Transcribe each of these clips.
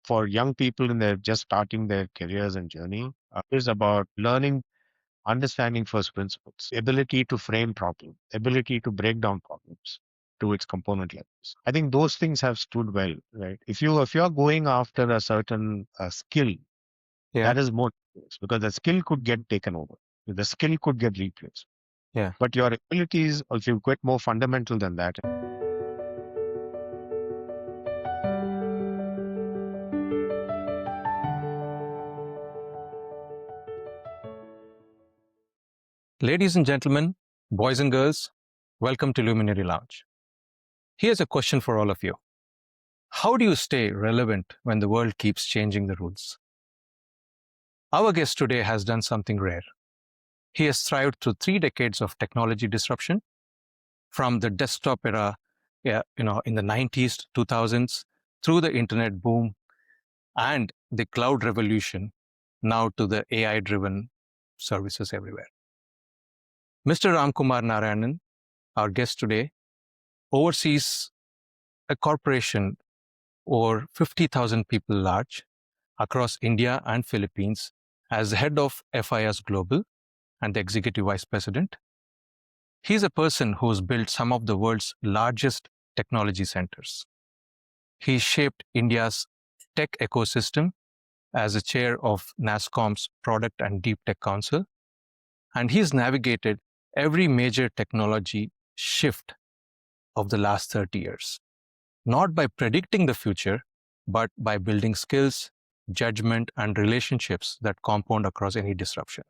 for young people in their just starting their careers and journey is about learning, understanding first principles, ability to frame problems, ability to break down problems to its component levels. I think those things have stood well, right? If you're going after a certain skill, Yeah. that is more dangerous because the skill could get taken over, the skill could get replaced. Yeah. But your abilities, if you get more fundamental than that. Ladies and gentlemen, boys and girls, welcome to Luminary Lounge. Here's a question for all of you. How do you stay relevant when the world keeps changing the rules? Our guest today has done something rare. He has thrived through 3 decades of technology disruption, from the desktop era, in the 90s to 2000s, through the internet boom and the cloud revolution, now to the AI-driven services everywhere. Mr. Ramkumar Narayanan, our guest today, oversees a corporation over 50,000 people large across India and Philippines as the head of FIS Global and the executive vice president. He's a person who's built some of the world's largest technology centers. He shaped India's tech ecosystem as a chair of NASSCOM's Product and Deep Tech Council, and he's navigated every major technology shift of the last 30 years, not by predicting the future, but by building skills, judgment, and relationships that compound across any disruption.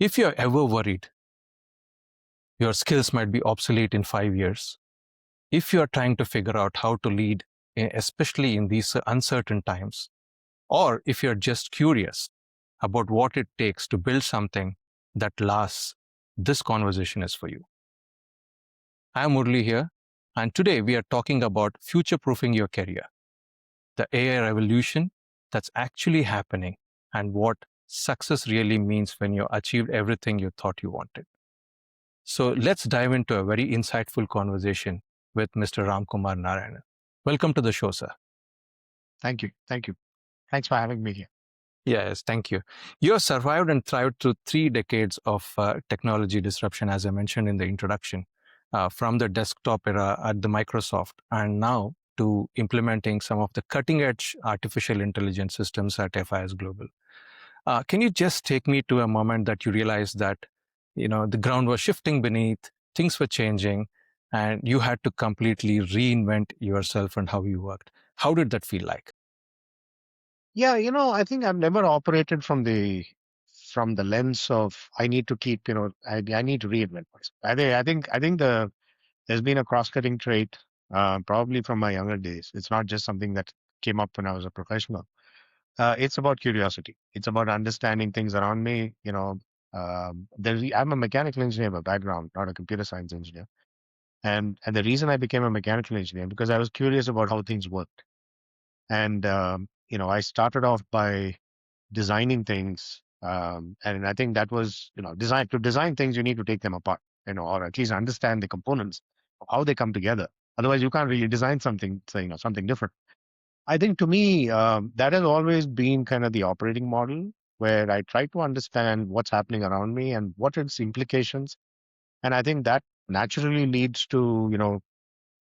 If you're ever worried your skills might be obsolete in 5 years, if you're trying to figure out how to lead, especially in these uncertain times, or if you're just curious about what it takes to build something that lasts, this conversation is for you. I'm Murali here, and today we are talking about future-proofing your career, the AI revolution that's actually happening, and what success really means when you achieved everything you thought you wanted. So let's dive into a very insightful conversation with Mr. Ramkumar Narayanan. Welcome to the show, sir. Thank you. Thank you. Thanks for having me here. Yes, thank you. You have survived and thrived through 3 decades of technology disruption, as I mentioned in the introduction, from the desktop era at the Microsoft, and now to implementing some of the cutting-edge artificial intelligence systems at FIS Global. Can you just take me to a moment that you realized that, the ground was shifting beneath, things were changing, and you had to completely reinvent yourself and how you worked? How did that feel like? Yeah, I think I've never operated from the lens of I need to keep, I need to reinvent myself. I think there's been a cross-cutting trait, probably from my younger days. It's not just something that came up when I was a professional. It's about curiosity. It's about understanding things around me. I'm a mechanical engineer by background, not a computer science engineer. And the reason I became a mechanical engineer because I was curious about how things worked. And I started off by designing things, and I think that was design things. You need to take them apart, or at least understand the components of how they come together. Otherwise, you can't really design something, something different. I think to me, that has always been kind of the operating model where I try to understand what's happening around me and what its implications. And I think that naturally leads to,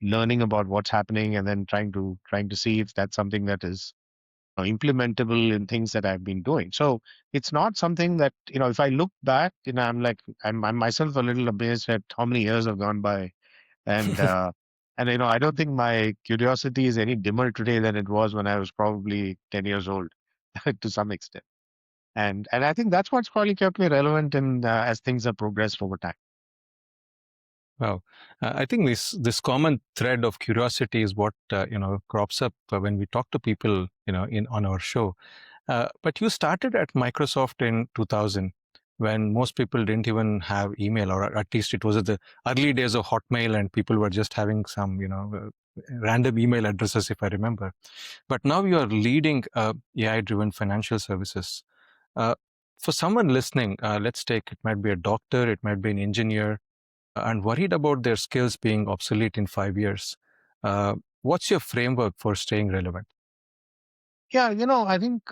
learning about what's happening and then trying to see if that's something that is implementable in things that I've been doing. So it's not something that, if I look back, I'm myself a little amazed at how many years have gone by. And, I don't think my curiosity is any dimmer today than it was when I was probably 10 years old to some extent. And I think that's what's probably kept me relevant as things have progressed over time. Wow. I think this common thread of curiosity is what crops up when we talk to people on our show. But you started at Microsoft in 2000 when most people didn't even have email, or at least it was at the early days of Hotmail, and people were just having some random email addresses, if I remember. But now you are leading AI-driven financial services. For someone listening, let's take, it might be a doctor, it might be an engineer, and worried about their skills being obsolete in 5 years. What's your framework for staying relevant? Yeah, I think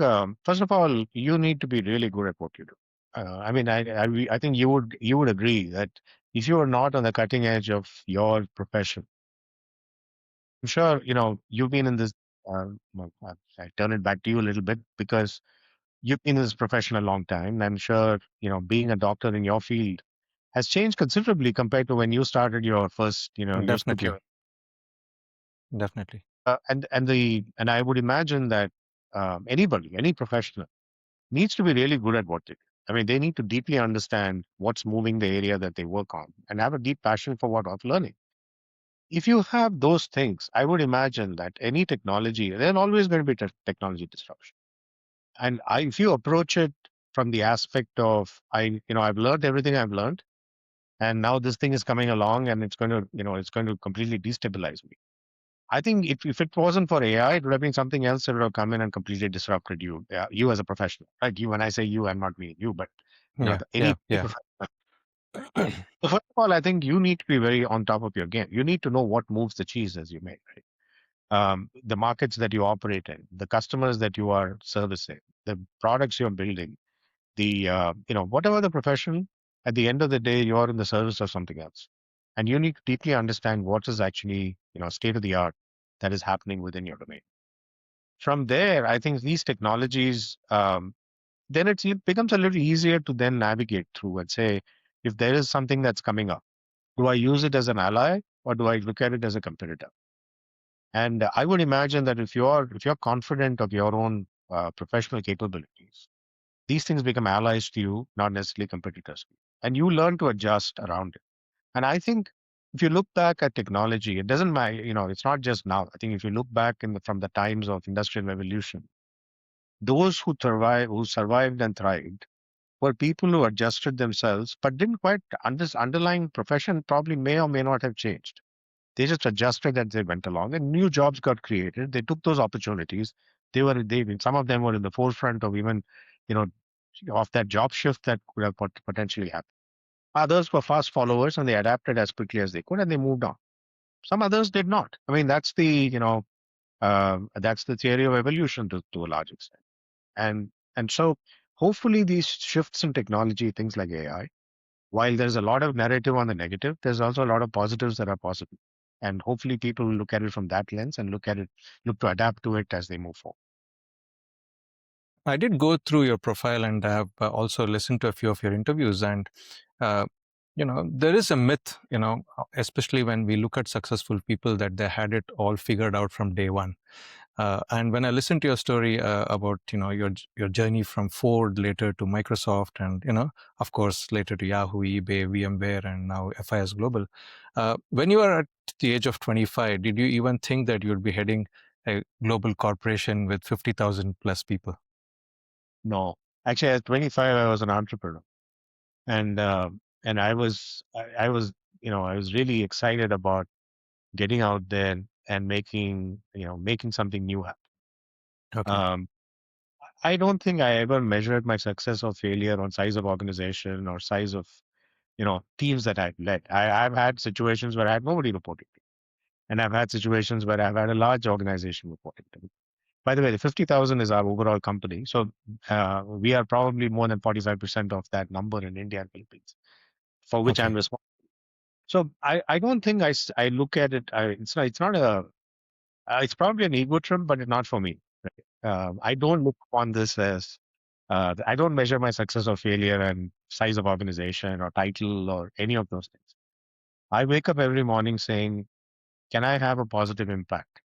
first of all, you need to be really good at what you do. I mean, I think you would agree that if you are not on the cutting edge of your profession, I'm sure you've been in this. Well, I turn it back to you a little bit because you've been in this profession a long time. I'm sure being a doctor in your field has changed considerably compared to when you started your first. You took Definitely, your definitely. and I would imagine that anybody, any professional, needs to be really good at what they do. I mean, they need to deeply understand what's moving the area that they work on and have a deep passion for what of learning. If you have those things, I would imagine that any technology, there's always going to be technology disruption. And if you approach it from the aspect of, I've learned everything I've learned, and now this thing is coming along and it's going to completely destabilize me. I think if it wasn't for AI, it would have been something else that would have come in and completely disrupted you, you as a professional, right? You, when I say you, I'm not meaning you, but Yeah, any yeah, yeah. professional. So first of all, I think you need to be very on top of your game. You need to know what moves the cheese, as you may, right? The markets that you operate in, the customers that you are servicing, the products you're building, the whatever the profession. At the end of the day, you're in the service of something else, and you need to deeply understand what is actually state of the art that is happening within your domain. From there, I think these technologies, then it becomes a little easier to then navigate through and say, if there is something that's coming up, do I use it as an ally or do I look at it as a competitor? And I would imagine that if you're confident of your own professional capabilities, these things become allies to you, not necessarily competitors. And you learn to adjust around it. And I think if you look back at technology, it doesn't matter, it's not just now. I think if you look back from the times of industrial revolution, those who survived and thrived were people who adjusted themselves, but didn't quite underlying profession probably may or may not have changed. They just adjusted as they went along, and new jobs got created. They took those opportunities. Some of them were in the forefront of even, you know, of that job shift that could have potentially happened. Others were fast followers and they adapted as quickly as they could and they moved on. Some others did not. I mean, that's the theory of evolution to a large extent. And so hopefully these shifts in technology, things like AI, while there's a lot of narrative on the negative, there's also a lot of positives that are possible. And hopefully people will look at it from that lens and look to adapt to it as they move forward. I did go through your profile and I have also listened to a few of your interviews. And, uh, there is a myth, especially when we look at successful people, that they had it all figured out from day one. And when I listened to your story about, your journey from Ford later to Microsoft and, of course, later to Yahoo, eBay, VMware, and now FIS Global. When you were at the age of 25, did you even think that you'd be heading a global corporation with 50,000 plus people? No, actually, at 25, I was an entrepreneur, and I was really excited about getting out there and making something new happen. Okay. Um, I don't think I ever measured my success or failure on size of organization or size of teams that I've led. I've had situations where I had nobody reporting to me, and I've had situations where I've had a large organization reporting to me. By the way, the 50,000 is our overall company. So we are probably more than 45% of that number in India and Philippines, for which I'm Okay. responsible. So I don't think I look at it. It's not it's probably an ego trip, but it's not for me. I don't look upon this as, I don't measure my success or failure and size of organization or title or any of those things. I wake up every morning saying, can I have a positive impact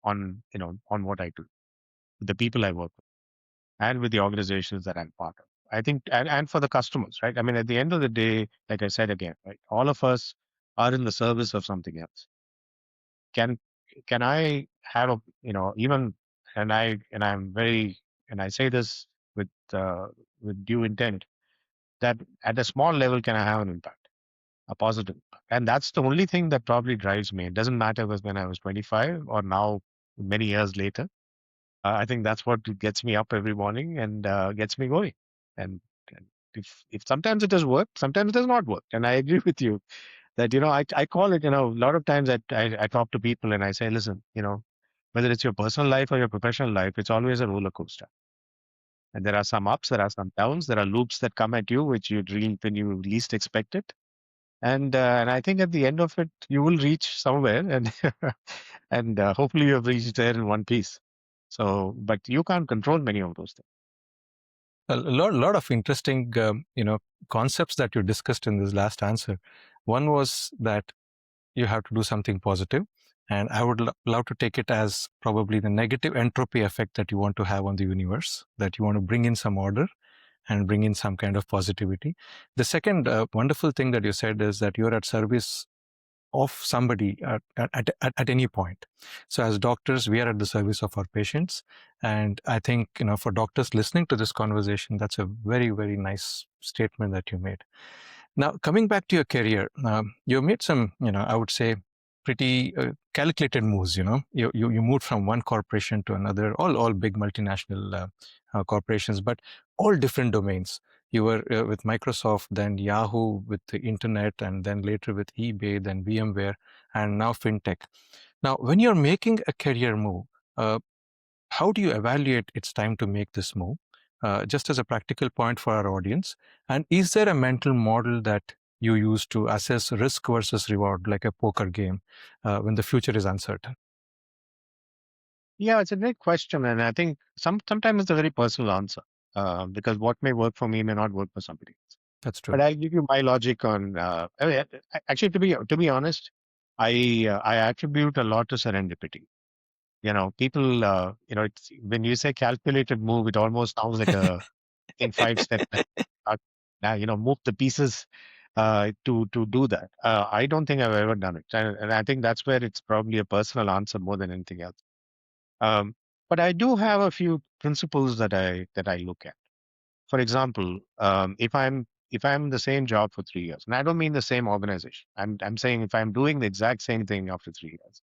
on what I do, the people I work with, and with the organizations that I'm part of. I think, and for the customers, right? I mean, at the end of the day, like I said again, right, all of us are in the service of something else. Can can I have a even and I'm very and I say this with due intent that at a small level can I have an impact, a positive impact, and that's the only thing that probably drives me. It doesn't matter when I was 25 or now many years later. I think that's what gets me up every morning and gets me going. And if sometimes it does work, sometimes it does not work. And I agree with you that I call it, a lot of times I talk to people and I say, listen, Whether it's your personal life or your professional life, it's always a roller coaster. And there are some ups, there are some downs, there are loops that come at you, which you really, when you least expect it. And I think at the end of it, you will reach somewhere, and and hopefully you have reached there in one piece. So, but you can't control many of those things. A lot of interesting, concepts that you discussed in this last answer. One was that you have to do something positive, and I would love to take it as probably the negative entropy effect that you want to have on the universe, that you want to bring in some order and bring in some kind of positivity. The second wonderful thing that you said is that you're at service of somebody at any point. So as doctors, we are at the service of our patients. And I think, for doctors listening to this conversation, that's a very, very nice statement that you made. Now, coming back to your career, you made some, I would say, pretty calculated moves. You moved from one corporation to another, all big multinational corporations, but all different domains. You were with Microsoft, then Yahoo with the internet, and then later with eBay, then VMware, and now fintech. Now, when you're making a career move, uh, how do you evaluate it's time to make this move? Just as a practical point for our audience. And is there a mental model that you use to assess risk versus reward, like a poker game, when the future is uncertain? Yeah, it's a great question, and I think sometimes it's a very personal answer, because what may work for me may not work for somebody else. That's But true. I'll give you my logic on. I mean, actually, to be honest, I attribute a lot to serendipity. People. It's, when you say calculated move, it almost sounds like a in 5 step. Move the pieces to do that. I don't think I've ever done it, and I think that's where it's probably a personal answer more than anything else. Um, but I do have a few principles that I look at. For example, if I'm in the same job for 3 years, and I don't mean the same organization. I'm saying if I'm doing the exact same thing after 3 years,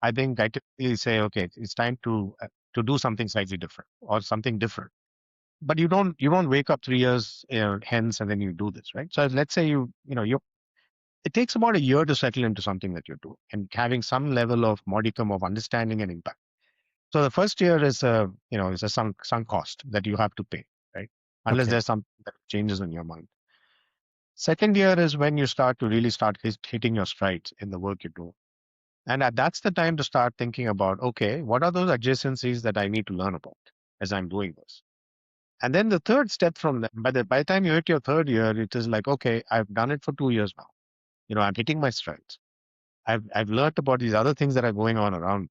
I think I typically say, okay, it's time to do something slightly different or something different. But you don't wake up 3 years hence and then you do this, right? So let's say you it takes about a year to settle into something that you're doing and having some level of modicum of understanding and impact. So the first year is a sunk cost that you have to pay, right? Unless Okay. there's something that changes in your mind. Second year is when you start to really start hitting your strides in the work you do. And that's the time to start thinking about, okay, what are those adjacencies that I need to learn about as I'm doing this? And then the third step from that, by the time you hit your third year, it is like, okay, I've done it for 2 years now. I'm hitting my strides. I've learned about these other things that are going on around.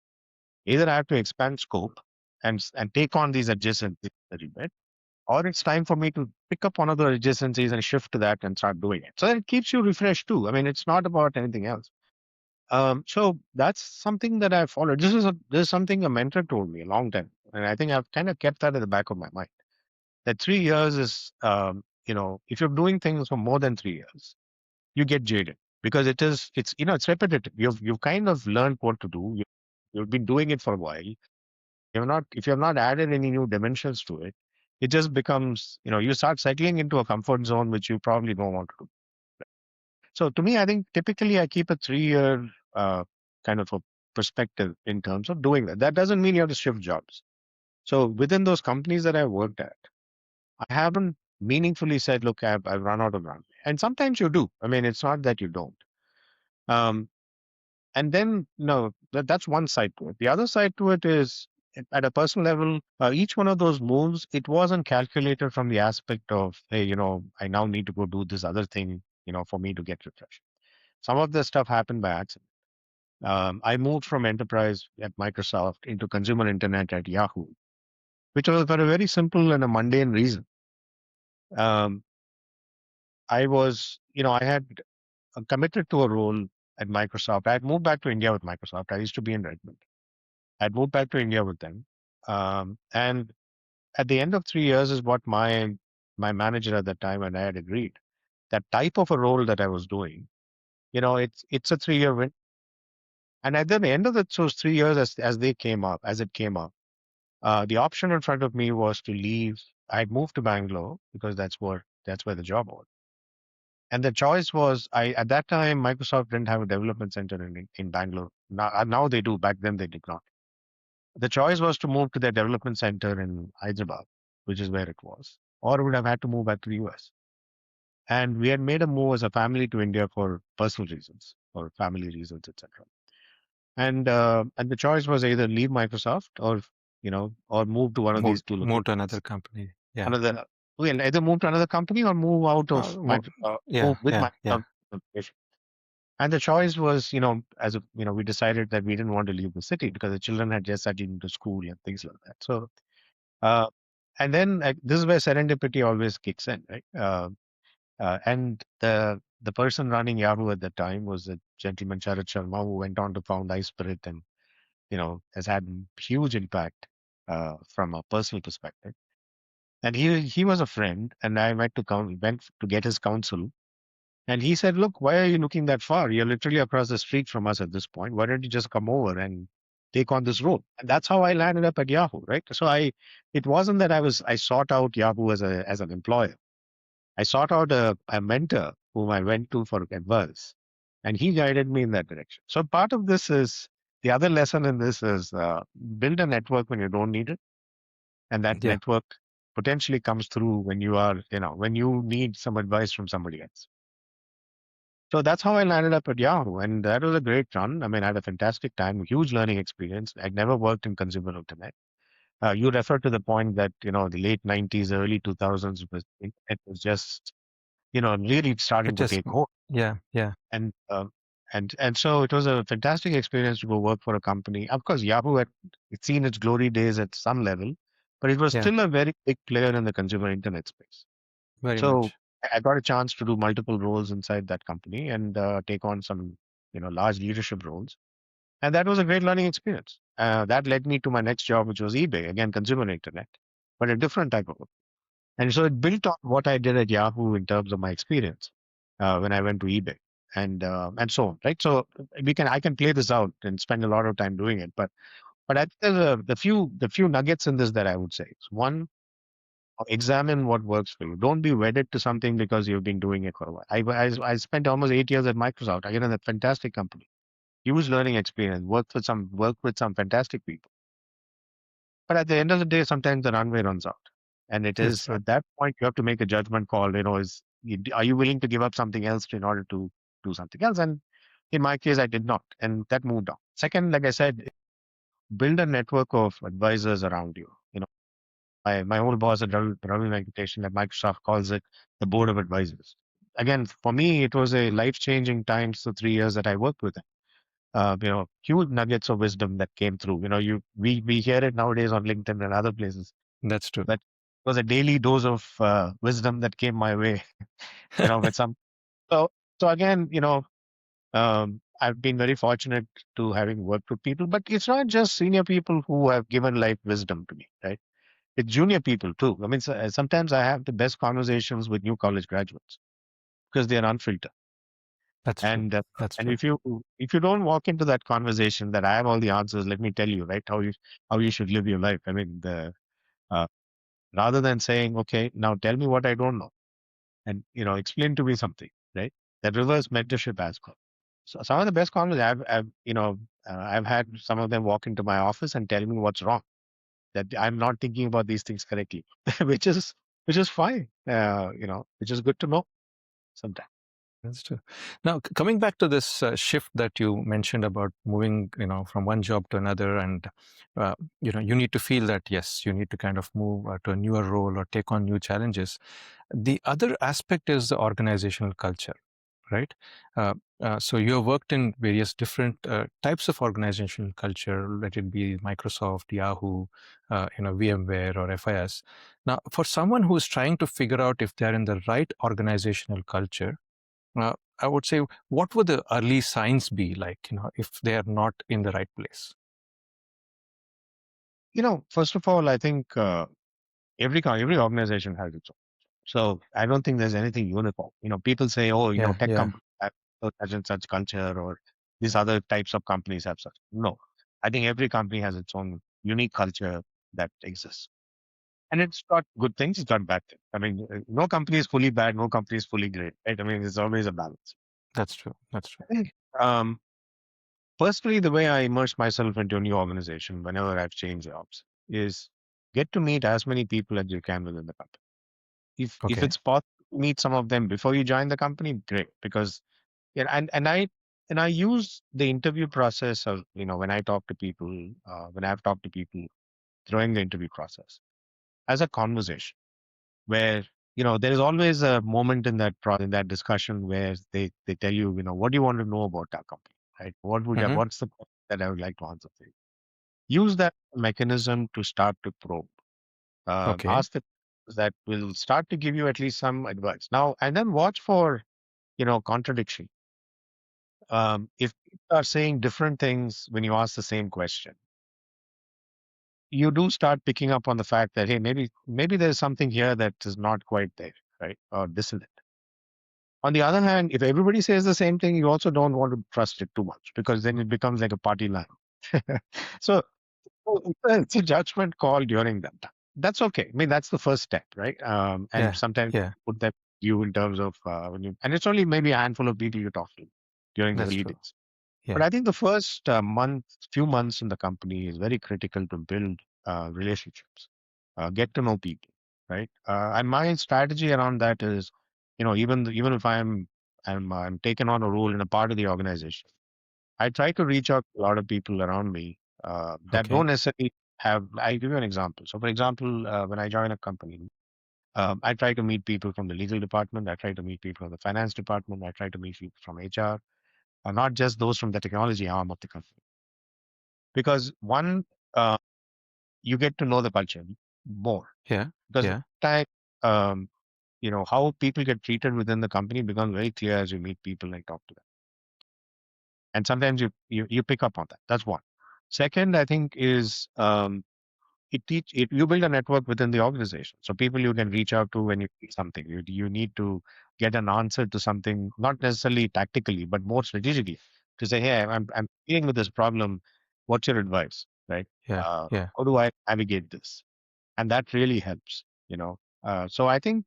Either I have to expand scope and take on these adjacencies a little bit, or it's time for me to pick up one of the adjacencies and shift to that and start doing it. So that it keeps you refreshed too. I mean, it's not about anything else. So that's something that I followed. This is something a mentor told me a long time, and I think I've kind of kept that at the back of my mind. That 3 years is, if you're doing things for more than 3 years, you get jaded because it's repetitive. You've kind of learned what to do. You've been doing it for a while. If you have not added any new dimensions to it, it just becomes, you start settling into a comfort zone which you probably don't want to do. So to me, I think typically I keep a 3 year kind of a perspective in terms of doing that. That doesn't mean you have to shift jobs. So within those companies that I worked at, I haven't meaningfully said, look, I've run out of runway. And sometimes you do. I mean, it's not that you don't. Um, and then, no, that's one side to it. The other side to it is at a personal level, each one of those moves, it wasn't calculated from the aspect of, hey, I now need to go do this other thing, for me to get refreshed. Some of the stuff happened by accident. I moved from enterprise at Microsoft into consumer internet at Yahoo, which was for a very simple and a mundane reason. Um, I had committed to a role at Microsoft. I had moved back to India with Microsoft. I used to be in Redmond. I'd moved back to India with them. And at the end of 3 years is what my manager at that time and I had agreed. That type of a role that I was doing, it's a 3 year win. And at the end of those 3 years, as it came up, the option in front of me was to leave. I'd moved to Bangalore because that's where the job was. And the choice was, at that time Microsoft didn't have a development center in Bangalore. Now they do. Back then they did not. The choice was to move to their development center in Hyderabad, which is where it was, or would have had to move back to the US. And we had made a move as a family to India for personal reasons, or family reasons, etc. And the choice was either leave Microsoft or or move to one of these two Move to another locations. company. Yeah. Another Well, either move to another company or move out of More, move yeah, with yeah, yeah, Microsoft. And the choice was, we decided that we didn't want to leave the city because the children had just started into school and things like that. So, uh, and then this is where serendipity always kicks in, right? And the person running Yahoo at the time was a gentleman, Sharat Sharma, who went on to found iSpirit and, has had huge impact from a personal perspective. And he was a friend, and I went to get his counsel. And he said, "Look, why are you looking that far? You're literally across the street from us at this point. Why don't you just come over and take on this role?" And that's how I landed up at Yahoo, right? So it wasn't that I sought out Yahoo as an employer. I sought out a mentor whom I went to for advice, and he guided me in that direction. So part of this is the other lesson in this is build a network when you don't need it, and that yeah, network potentially comes through when when you need some advice from somebody else. So that's how I landed up at Yahoo. And that was a great run. I mean, I had a fantastic time, huge learning experience. I'd never worked in consumer internet. You refer to the point that, the late 90s, early 2000s it was just, really it starting to just, take hold. yeah, yeah, And, and so it was a fantastic experience to go work for a company. Of course, Yahoo had seen its glory days at some level, but it was yeah, still a very big player in the consumer internet space. very So much. I got a chance to do multiple roles inside that company and take on some, large leadership roles. And that was a great learning experience. That led me to my next job, which was eBay, again, consumer internet, but a different type of work. And so it built on what I did at Yahoo in terms of my experience when I went to eBay and so on, right? So I can play this out and spend a lot of time doing it. But I think there's the few nuggets in this that I would say. One, examine what works for you. Don't be wedded to something because you've been doing it for a while. I spent almost 8 years at Microsoft. Again, in a fantastic company, huge learning experience. Worked with some fantastic people. But at the end of the day, sometimes the runway runs out, and it That's is true. at that point you have to make a judgment call. Are you willing to give up something else in order to do something else? And in my case, I did not, and that moved on. Second, like I said, build a network of advisors around you. My old boss at Ravi Venkatesan at Microsoft calls it the board of advisors. Again, for me, it was a life-changing times the 3 years that I worked with him. Huge nuggets of wisdom that came through. We hear it nowadays on LinkedIn and other places. That's true. That was a daily dose of wisdom that came my way. With some so so again, I've been very fortunate to having worked with people, but it's not just senior people who have given life wisdom to me, right? With junior people too. I mean, sometimes I have the best conversations with new college graduates because they are unfiltered. That's true. And That's and true. if you don't walk into that conversation that I have all the answers, let me tell you, right, how you should live your life. I mean, uh, rather than saying, okay, now tell me what I don't know, and explain to me something, right? That reverse mentorship aspect. So some of the best conversations I've had some of them walk into my office and tell me what's wrong, that I'm not thinking about these things correctly, which is which is fine, which is good to know sometimes. That's true. Now, coming back to this shift that you mentioned about moving, from one job to another, and you need to feel that yes, you need to kind of move to a newer role or take on new challenges. The other aspect is the organizational culture, right? Uh, so you have worked in various different types of organizational culture, let it be Microsoft, Yahoo, VMware, or FIS. Now, for someone who is trying to figure out if they're in the right organizational culture, I would say, what would the early signs be like, if they are not in the right place? First of all, I think every organization has its own. So I don't think there's anything uniform. People say, oh, Yeah, tech yeah, companies have such and such culture, or these other types of companies have such. No, I think every company has its own unique culture that exists. And it's got good things, it's got bad things. I mean, no company is fully bad, no company is fully great, right? I mean, there's always a balance. that's true. That's true. I think, um, personally, the way I immerse myself into a new organization whenever I've changed jobs is get to meet as many people as you can within the company. If Okay. it's possible to meet some of them before you join the company, great. Because yeah, and I use the interview process of, when I talk to people, when I've talked to people during the interview process as a conversation where there is always a moment in in that discussion where they tell you, what do you want to know about our company, right? Hmm. What's the question that I would like to answer for you? Use that mechanism to start to probe. Okay. Ask the questions that will start to give you at least some advice. Now and then watch for contradiction. If people are saying different things when you ask the same question, you do start picking up on the fact that, hey, maybe there's something here that is not quite there, right? Or dissonant. On the other hand, if everybody says the same thing, you also don't want to trust it too much because then it becomes like a party line. so it's a judgment call during that time. That's okay. I mean, that's the first step, right? And Yeah. sometimes Yeah. put that you in terms of and it's only maybe a handful of people you talk to during the That's early true. days. But Yeah. I think the first few months in the company is very critical to build relationships, get to know people, right? And my strategy around that is, even if I'm taken on a role in a part of the organization, I try to reach out to a lot of people around me that Okay. don't necessarily have. I give you an example. So, for example, when I join a company, I try to meet people from the legal department. I try to meet people from the finance department. I try to meet people from HR, not just those from the technology arm of the company. Because one, uh, you get to know the culture more. Yeah. Because Yeah. time, um, how people get treated within the company becomes very clear as you meet people and talk to them. And sometimes you pick up on that. That's one. Second, I think is you build a network within the organization. So people you can reach out to when you need something. You need to get an answer to something, not necessarily tactically, but more strategically, to say, hey, I'm dealing with this problem. What's your advice? Right? Yeah. Yeah. How do I navigate this? And that really helps. So I think,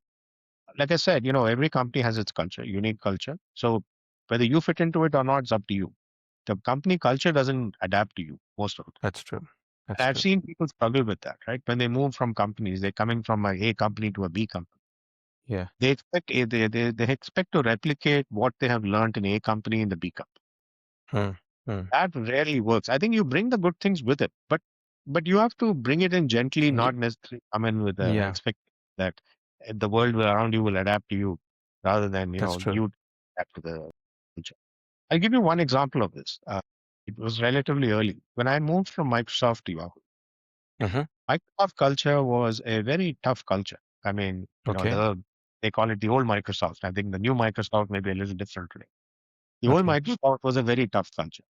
like I said, every company has its culture, unique culture. So whether you fit into it or not, it's up to you. The company culture doesn't adapt to you most of it. That's true. And That's I've true. seen people struggle with that, right? When they move from companies, they're coming from a company to a B company. Yeah. They expect to replicate what they have learned in A company in the B company. Hmm. Hmm. That rarely works. I think you bring the good things with it, but you have to bring it in gently, Ye- not necessarily come in with the Yeah. expect that the world around you will adapt to you, rather than That's true. you adapt to the culture. I'll give you one example of this. It was relatively early when I moved from Microsoft to Yahoo. Hmm. Microsoft culture was a very tough culture. I mean, Okay. they call it the old Microsoft. I think the new Microsoft may be a little different today. The old Okay. Microsoft was a very tough culture,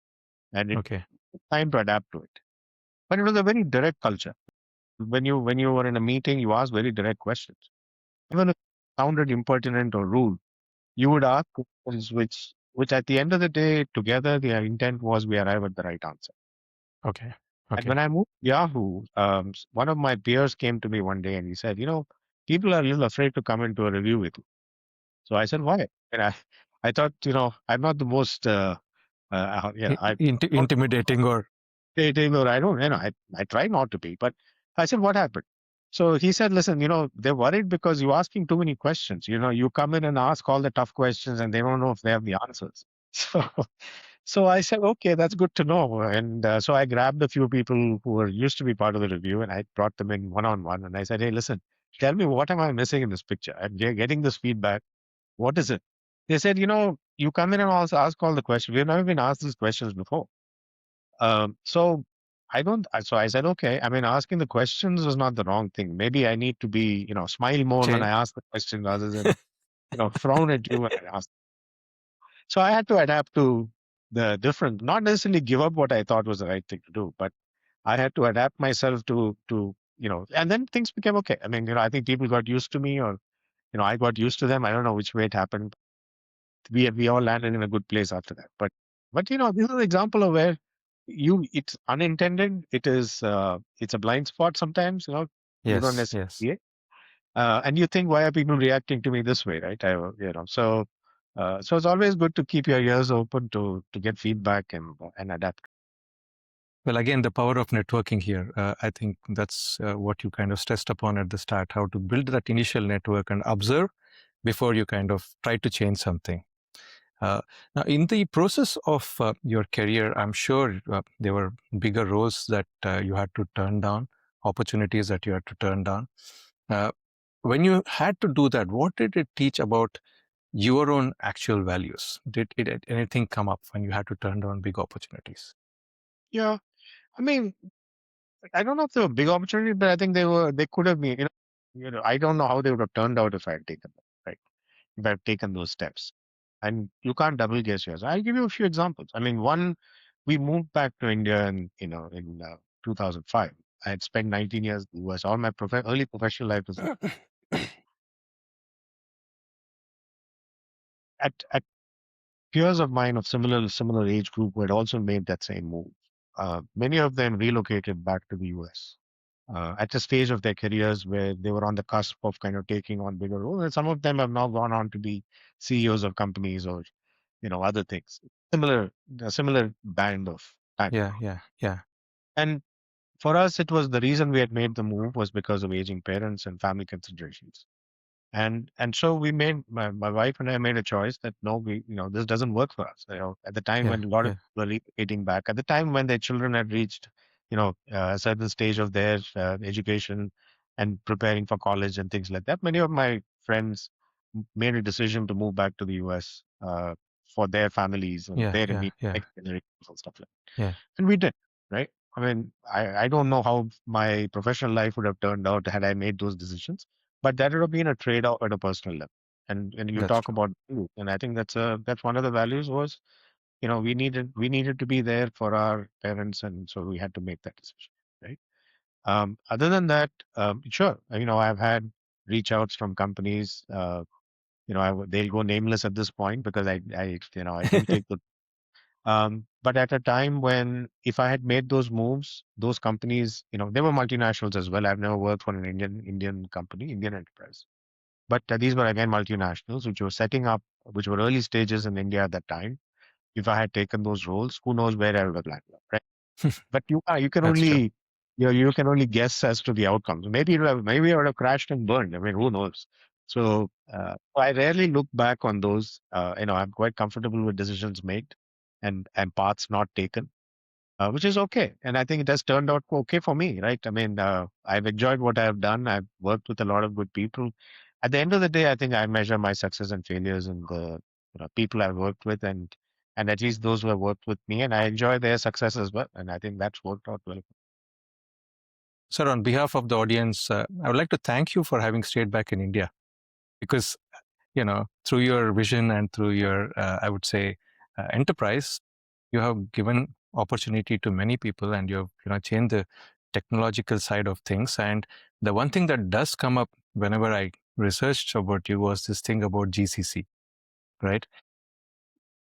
and it Okay. took time to adapt to it. But it was a very direct culture. When you were in a meeting, you asked very direct questions. Even if it sounded impertinent or rude, you would ask questions which at the end of the day, together, the intent was we arrive at the right answer. Okay. And Okay. when I moved to Yahoo, one of my peers came to me one day and he said, people are a little afraid to come into a review with you. So I said, why? And I thought, I'm not the most, I'm not Intimidating or irritating or I don't, I try not to be. But I said, what happened? So he said, listen, they're worried because you're asking too many questions. You come in and ask all the tough questions and they don't know if they have the answers. So So I said, okay, that's good to know. And so I grabbed a few people who were used to be part of the review and I brought them in one on one. And I said, hey, listen, tell me what am I missing in this picture? And they're getting this feedback. What is it? They said, you come in and also ask all the questions. We've never been asked these questions before. So I don't, so I said, okay, I mean, asking the questions was not the wrong thing. Maybe I need to be, smile more when I change. ask the question rather than, frown at you when I ask. So I had to adapt to the different, not necessarily give up what I thought was the right thing to do, but I had to adapt myself to and then things became okay. I mean, I think people got used to me or, I got used to them. I don't know which way it happened. We all landed in a good place after that. But this is an example of where it's unintended. It's a blind spot sometimes, you don't Yes. necessarily Yes. see it. And you think, why are people reacting to me this way, right? So So it's always good to keep your ears open to get feedback and adapt. Well, again, the power of networking here. I think that's what you kind of stressed upon at the start, how to build that initial network and observe before you kind of try to change something. Now, in the process of your career, I'm sure there were bigger roles that you had to turn down, opportunities that you had to turn down. Uh, when you had to do that, what did it teach about your own actual values? Did anything come up when you had to turn down big opportunities? Yeah, I mean, I don't know if they were big opportunities, but I think they could have been. I don't know how they would have turned out if I had taken them, right? If I've taken those steps. And you can't double guess yours. I'll give you a few examples. I mean, one, we moved back to India in 2005. I had spent 19 years in the US. All my early professional life was at peers of mine of similar age group who had also made that same move. Many of them relocated back to the US at a stage of their careers where they were on the cusp of kind of taking on bigger roles. And some of them have now gone on to be CEOs of companies or other things. A similar band of time. Yeah, yeah, yeah. And for us, it was the reason we had made the move was because of aging parents and family considerations. And so we made my wife and I made a choice that no, this doesn't work for us. At the time Yeah, when a lot of yeah. people were relocating back, at the time when their children had reached a certain stage of their education and preparing for college and things like that, many of my friends made a decision to move back to the US for their families and Yeah, their yeah, immediate yeah, next generations and stuff like that. yeah. And we did, right? I mean, I don't know how my professional life would have turned out had I made those decisions, but that would have been a trade-off at a personal level. And you That's talk true. about value, and I think that's one of the values was, we needed to be there for our parents, and so we had to make that decision, right? Other than that, sure, I've had reach outs from companies. They'll go nameless at this point because I do take the but at a time when if I had made those moves, those companies, they were multinationals as well. I've never worked for an Indian company, Indian enterprise. But these were again multinationals, which were setting up, which were early stages in India at that time. If I had taken those roles, who knows where I would have landed, right? But you can That's true. only you can only guess as to the outcomes. Maybe I would have crashed and burned. I mean, who knows? So I rarely look back on those. I'm quite comfortable with decisions made and paths not taken, which is okay. And I think it has turned out okay for me, right? I mean, I've enjoyed what I've done. I've worked with a lot of good people. At the end of the day, I think I measure my success and failures in the people I've worked with, and at least those who have worked with me, and I enjoy their success as well. And I think that's worked out well. Sir, on behalf of the audience, I would like to thank you for having stayed back in India because, through your vision and through your, I would say, enterprise, you have given opportunity to many people and you have, changed the technological side of things. And the one thing that does come up whenever I researched about you was this thing about GCC, right?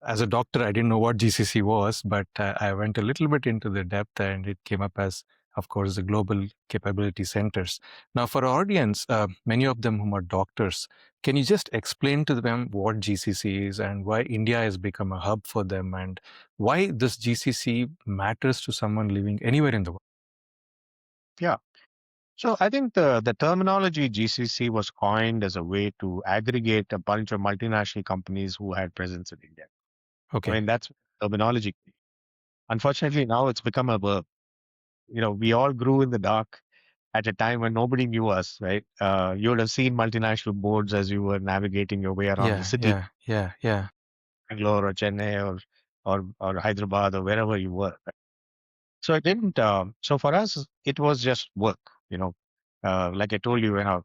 As a doctor, I didn't know what GCC was, but I went a little bit into the depth and it came up as, of course, the global capability centers. Now, for our audience, many of them whom are doctors, can you just explain to them what GCC is and why India has become a hub for them and why this GCC matters to someone living anywhere in the world? Yeah. So I think the terminology GCC was coined as a way to aggregate a bunch of multinational companies who had presence in India. I Okay. mean, that's terminology. Unfortunately, now it's become a verb. We all grew in the dark at a time when nobody knew us, right? You would have seen multinational boards as you were navigating your way around the Yeah, city, yeah, yeah, yeah. Bangalore or Chennai or Hyderabad or wherever you were. Right? So it didn't. So for us, it was just work. Like I told you,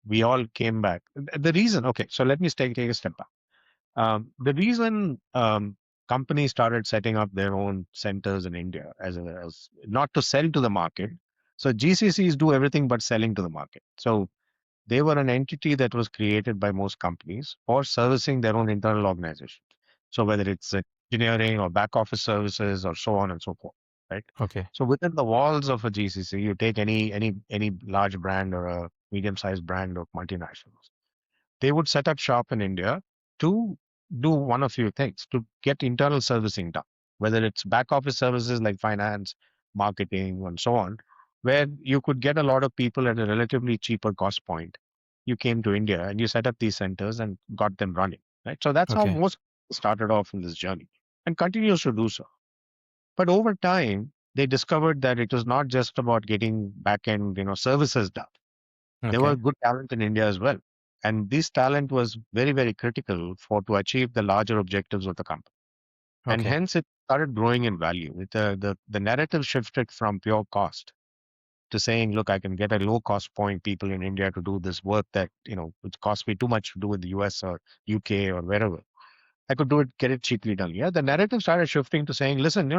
we all came back. The reason, okay, so let me take a step back. The reason companies started setting up their own centers in India as not to sell to the market. So GCCs do everything but selling to the market. So they were an entity that was created by most companies for servicing their own internal organization. So whether it's engineering or back office services or so on and so forth, right? Okay. So within the walls of a GCC, you take any large brand or a medium-sized brand of multinationals. They would set up shop in India to do one of few things to get internal servicing done, whether it's back office services like finance, marketing, and so on, where you could get a lot of people at a relatively cheaper cost point. You came to India and you set up these centers and got them running, right? So that's how Okay. most started off in this journey and continues to do so. But over time, they discovered that it was not just about getting back end, services done. There were Okay. good talent in India as well. And this talent was very, very critical for to achieve the larger objectives of the company. And Okay. hence it started growing in value. The narrative shifted from pure cost to saying, look, I can get a low cost point people in India to do this work that, which costs me too much to do in the US or UK or wherever. I could do it, get it cheaply done. Yeah, the narrative started shifting to saying, listen,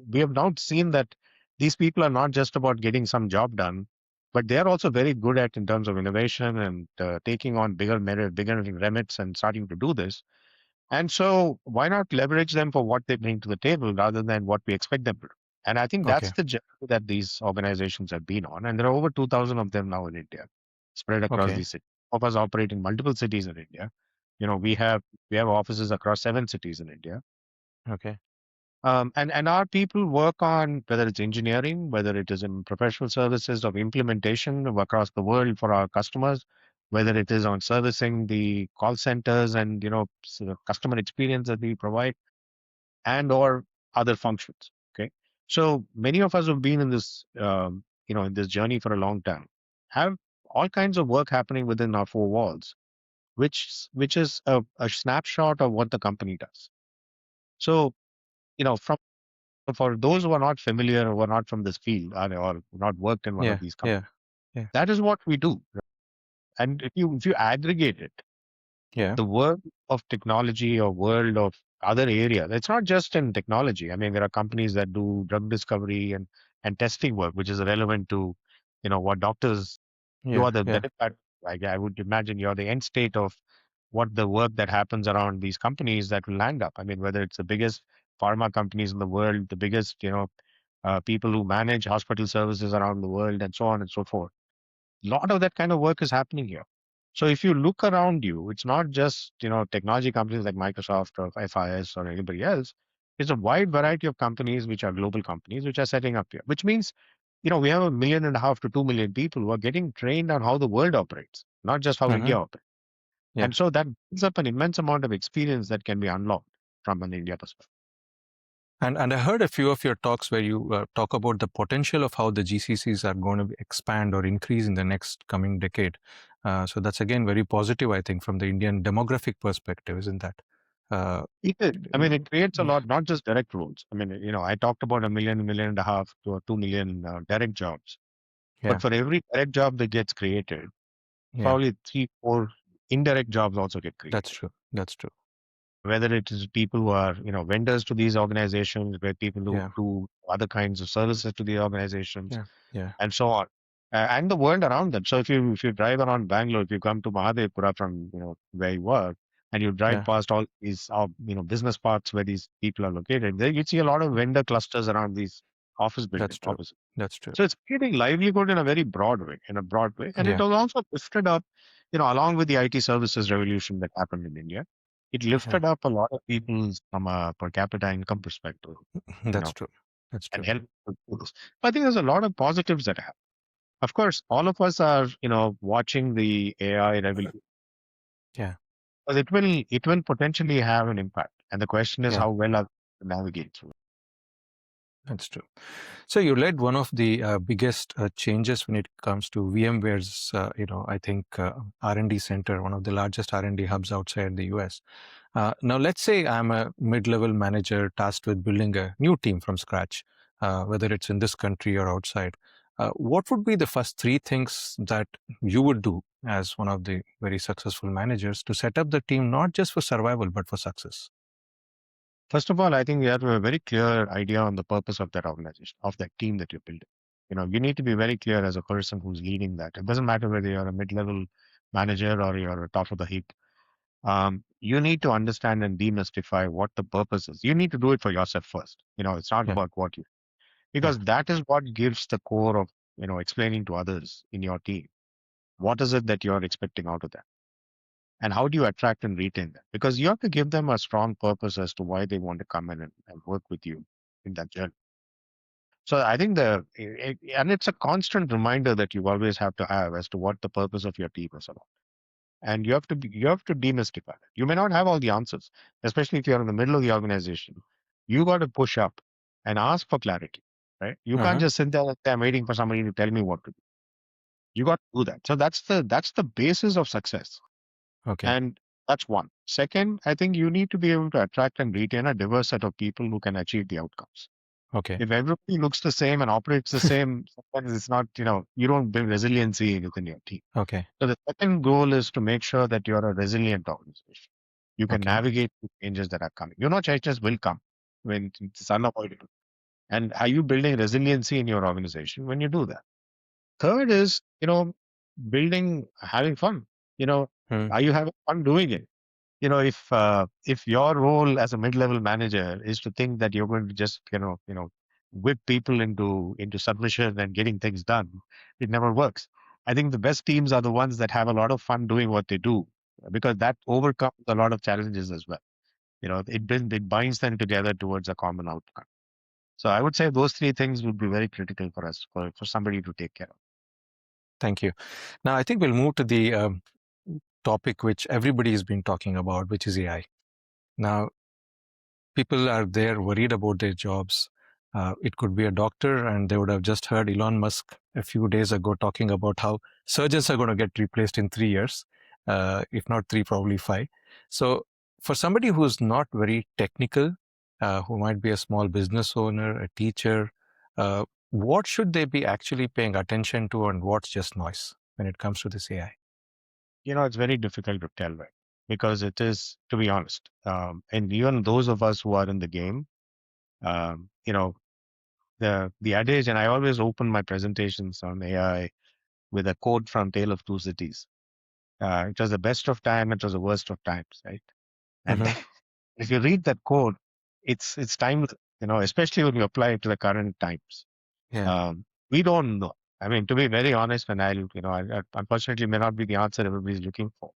we have now seen that these people are not just about getting some job done, but they are also very good at in terms of innovation and taking on bigger remits and starting to do this. And so, why not leverage them for what they bring to the table rather than what we expect them to do? And I think that's Okay. the journey that these organizations have been on. And there are over 2,000 of them now in India, spread across Okay. these cities. Of us operate in multiple cities in India. We have offices across 7 cities in India. Okay. And our people work on whether it's engineering, whether it is in professional services of implementation across the world for our customers, whether it is on servicing the call centers and sort of customer experience that we provide, and or other functions. Okay, so many of us have been in this in this journey for a long time, have all kinds of work happening within our four walls, which is a snapshot of what the company does. So from for those who are not familiar or who are not from this field or not worked in one of Yeah. these companies, Yeah. Yeah. that is what we do. And if you aggregate it, Yeah. the world of technology or world of other areas, it's not just in technology. I mean, there are companies that do drug discovery and testing work, which is relevant to what doctors. You Yeah. are the Yeah. benefit. Like I would imagine you're the end state of what the work that happens around these companies that will land up. I mean, whether it's the biggest pharma companies in the world, the biggest, people who manage hospital services around the world, and so on and so forth. A lot of that kind of work is happening here. So if you look around you, it's not just, technology companies like Microsoft or FIS or anybody else. It's a wide variety of companies which are global companies which are setting up here, which means we have 1.5 million to 2 million people who are getting trained on how the world operates, not just how Mm-hmm. India operates. Yeah. And so that brings up an immense amount of experience that can be unlocked from an India perspective. And I heard a few of your talks where you talk about the potential of how the GCCs are going to expand or increase in the next coming decade. So that's again very positive, I think, from the Indian demographic perspective, isn't that? Uh, It is. I mean, it creates a yeah. lot, not just direct roles. I mean, I talked about 1.5 million to 2 million direct jobs. But Yeah. for every direct job that gets created, Yeah. probably three, four indirect jobs also get created. That's true. That's true. Whether it is people who are, vendors to these organizations, where people who Yeah. do other kinds of services to the organizations, Yeah. Yeah. and so on, and the world around them. So if you drive around Bangalore, if you come to Mahadevpura from where you work, and you drive Yeah. past all these business parks where these people are located, there you see a lot of vendor clusters around these office That's buildings, true. offices. That's true. So it's creating livelihood in a very broad way, and it Yeah. was also lifted up, along with the IT services revolution that happened in India. It Yeah. lifted up a lot of people from a per capita income perspective, you That's know, true. That's and true. helped to do this. I think there's a lot of positives that happen. Of course, all of us are, watching the AI revolution, Yeah. but it will potentially have an impact. And the question is Yeah. how well are we navigate through it. That's true. So you led one of the biggest changes when it comes to VMware's, I think R&D center, one of the largest R&D hubs outside the US. Now, let's say I'm a mid-level manager tasked with building a new team from scratch, whether it's in this country or outside. What would be the first three things that you would do as one of the very successful managers to set up the team, not just for survival, but for success? First of all, I think you have a very clear idea on the purpose of that organization, of that team that you're building. You need to be very clear as a person who's leading that. It doesn't matter whether you're a mid-level manager or you're a top of the heap. You need to understand and demystify what the purpose is. You need to do it for yourself first. It's not Yeah. about what you, Yeah. because that is what gives the core of, explaining to others in your team. What is it that you're expecting out of that? And how do you attract and retain them? Because you have to give them a strong purpose as to why they want to come in and work with you in that journey. So I think and it's a constant reminder that you always have to have as to what the purpose of your team is about. And you have to demystify it. You may not have all the answers, especially if you're in the middle of the organization. You got to push up and ask for clarity, right? You can't Uh-huh. just sit there and say, I'm waiting for somebody to tell me what to do. You got to do that. So that's the basis of success. Okay. And that's one. Second, I think you need to be able to attract and retain a diverse set of people who can achieve the outcomes. Okay. If everybody looks the same and operates the same, sometimes it's not, you don't build resiliency within your team. Okay. So the second goal is to make sure that you're a resilient organization. You can Okay. navigate the changes that are coming. Changes will come when it's unavoidable. And are you building resiliency in your organization when you do that? Third is, having fun. You know, Hmm. are you having fun doing it? If your role as a mid-level manager is to think that you're going to just whip people into submission and getting things done, it never works. I think the best teams are the ones that have a lot of fun doing what they do, because that overcomes a lot of challenges as well. It binds them together towards a common outcome. So I would say those three things would be very critical for us, for somebody to take care of. Thank you. Now, I think we'll move to the topic which everybody has been talking about, which is AI. Now, people are there worried about their jobs. It could be a doctor, and they would have just heard Elon Musk a few days ago talking about how surgeons are going to get replaced in 3 years, if not three, probably five. So, for somebody who's not very technical, who might be a small business owner, a teacher, what should they be actually paying attention to, and what's just noise when it comes to this AI? It's very difficult to tell, right? Because it is, to be honest, and even those of us who are in the game, um, you know, the adage, and I always open my presentations on AI with a quote from Tale of Two Cities. It was the best of time, it was the worst of times, right? And Mm-hmm. if you read that quote, it's timeless, especially when you apply it to the current times. Yeah. We don't know. I mean, to be very honest, and I unfortunately may not be the answer everybody's looking for.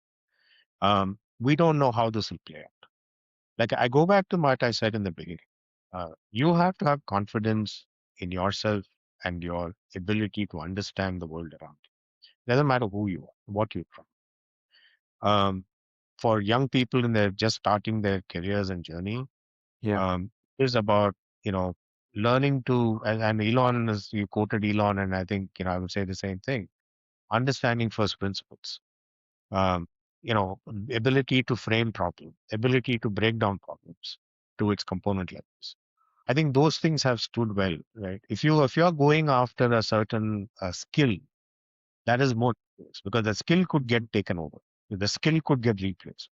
We don't know how this will play out. Like I go back to what I said in the beginning. You have to have confidence in yourself and your ability to understand the world around you. Doesn't matter who you are, what you're from. Um, for young people in their just starting their careers and journey, Yeah. is about you know learning to and Elon, as you quoted Elon, and I think I would say the same thing. Understanding first principles. Um, ability to frame problem, ability to break down problems to its component levels. I think those things have stood well, right? If you're going after a certain skill, that is more dangerous, because the skill could get taken over, the skill could get replaced.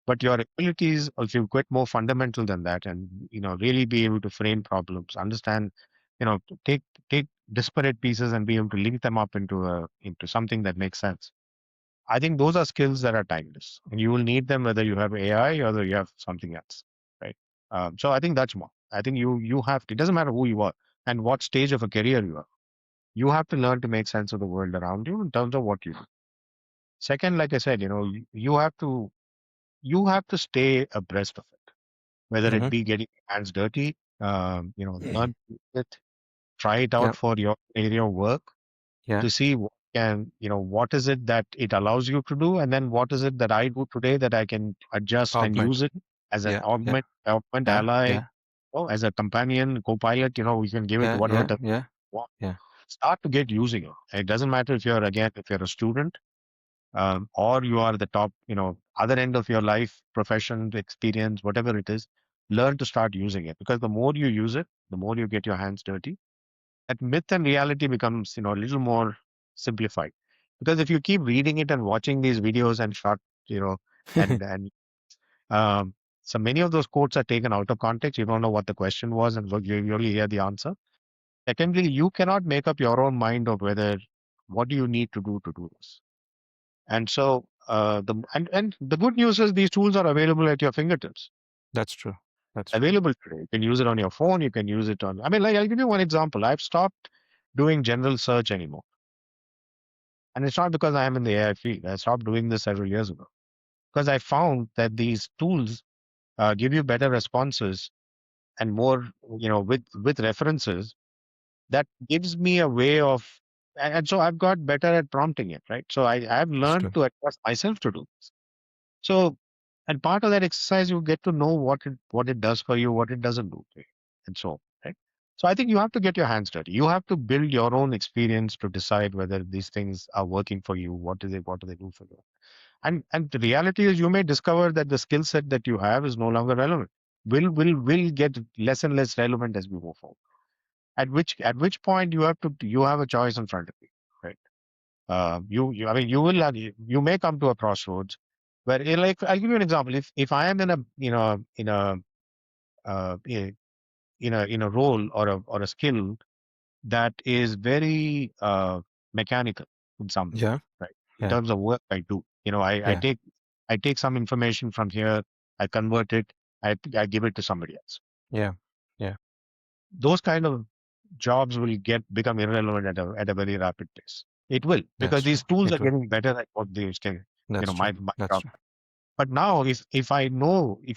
But your abilities, if you get more fundamental than that, and really be able to frame problems, understand, take disparate pieces and be able to link them up into something that makes sense. I think those are skills that are timeless, and you will need them whether you have AI or whether you have something else, right? So I think that's more. I think you have to. It doesn't matter who you are and what stage of a career you are. You have to learn to make sense of the world around you in terms of what you do. Second, like I said, you have to stay abreast of it, whether it Mm-hmm. be getting your hands dirty, learn it, try it Yeah. out for your area of work Yeah. to see what is it that it allows you to do, and then what is it that I do today that I can adjust and Augment. use it as an Yeah. Yeah. augment Yeah. ally, Yeah. as a companion, co-pilot. We can give it Yeah. whatever Yeah. the Yeah. want. Yeah. Start to get using it. It doesn't matter if you're a student, or you are the top, other end of your life, profession, experience, whatever it is. Learn to start using it, because the more you use it, the more you get your hands dirty. That myth and reality becomes a little more simplified, because if you keep reading it and watching these videos and short you know and um, so many of those quotes are taken out of context. You don't know what the question was, and you only hear the answer. Secondly, you cannot make up your own mind of whether what do you need to do this. And so and the good news is these tools are available at your fingertips. That's true. That's true. Available today. You can use it on your phone. You can use it on. I mean, like I'll give you one example. I've stopped doing general search anymore. And it's not because I am in the AI field. I stopped doing this several years ago. because I found that these tools give you better responses and more, with references that gives me a way of, and so I've got better at prompting it, right? So I've learned Understood. to adjust myself to do this. So, and part of that exercise, you get to know what it does for you, what it doesn't do for you, and so on, right? So I think you have to get your hands dirty. You have to build your own experience to decide whether these things are working for you. What do they do for you? And the reality is, you may discover that the skill set that you have is no longer relevant. Will get less and less relevant as we move forward. At which point you have a choice in front of you, right? I mean, you may come to a crossroads where, like, I'll give you an example. If I am in a uh, in in a role or a skill that is very mechanical in some way, Yeah. right? In Yeah. terms of work I do, Yeah. I take some information from here, I convert it, I give it to somebody else. Yeah. Yeah. Those kind of jobs will become irrelevant at a very rapid pace. It will, That's because true. these tools are It will. getting better at what they used to, That's true. my That's job. true. But now, if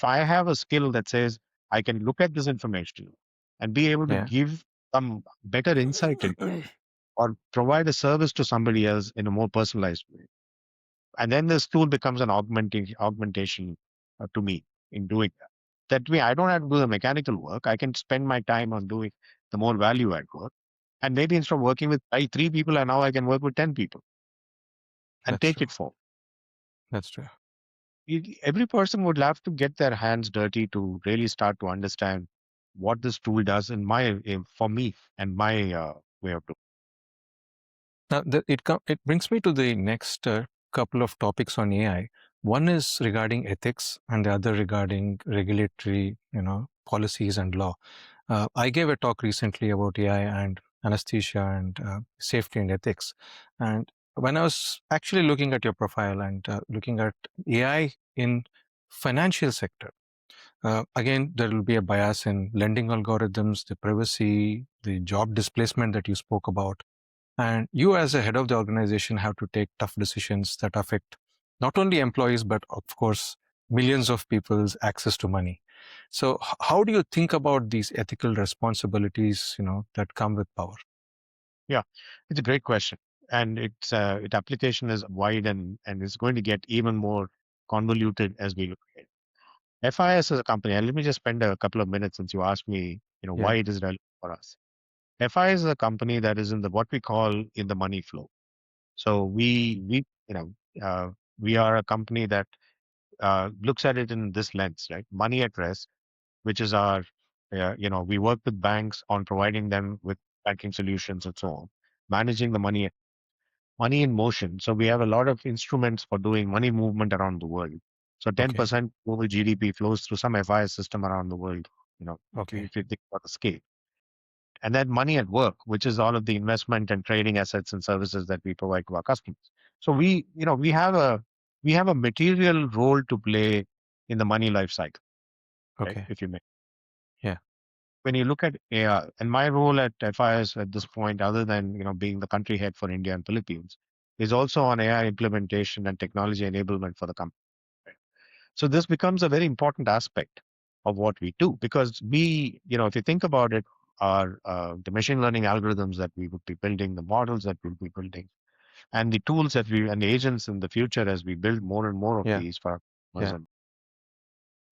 I have a skill that says I can look at this information and be able to Yeah. give some better insight into it, or provide a service to somebody else in a more personalized way, and then this tool becomes an augmentation to me in doing that. That way, I don't have to do the mechanical work. I can spend my time on doing the more value add work. And maybe instead of working with three people, and now I can work with 10 people and That's take true. it forward. That's true. Every person would have to get their hands dirty to really start to understand what this tool does for me and my way of doing. Now, it brings me to the next couple of topics on AI. One is regarding ethics, and the other regarding regulatory, policies and law. I gave a talk recently about AI and anesthesia and safety and ethics. And when I was actually looking at your profile and looking at AI in financial sector, again, there will be a bias in lending algorithms, the privacy, the job displacement that you spoke about. And you, as a head of the organization, have to take tough decisions that affect not only employees, but of course, millions of people's access to money. So, how do you think about these ethical responsibilities, that come with power? Yeah, it's a great question. And its application is wide, and it's going to get even more convoluted as we look ahead. FIS as a company, and let me just spend a couple of minutes since you asked me, Yeah. why it is relevant for us. FIS is a company that is in the what we call in the money flow. So we are a company that looks at it in this lens, right? Money at rest, which is we work with banks on providing them with banking solutions and so on, managing the money in motion. So we have a lot of instruments for doing money movement around the world. So Okay. 10% global GDP flows through some FIS system around the world, Okay. if you think about the scale. And then money at work, which is all of the investment and trading assets and services that we provide to our customers. So we have a material role to play in the money life cycle, right? Okay. If you may. Yeah. When you look at AI, and my role at FIS at this point, other than being the country head for India and Philippines, is also on AI implementation and technology enablement for the company. Right? So this becomes a very important aspect of what we do, because if you think about it, are the machine learning algorithms that we would be building, the models that we'll be building, and the tools and the agents in the future as we build more and more of Yeah. these for our Yeah. customers,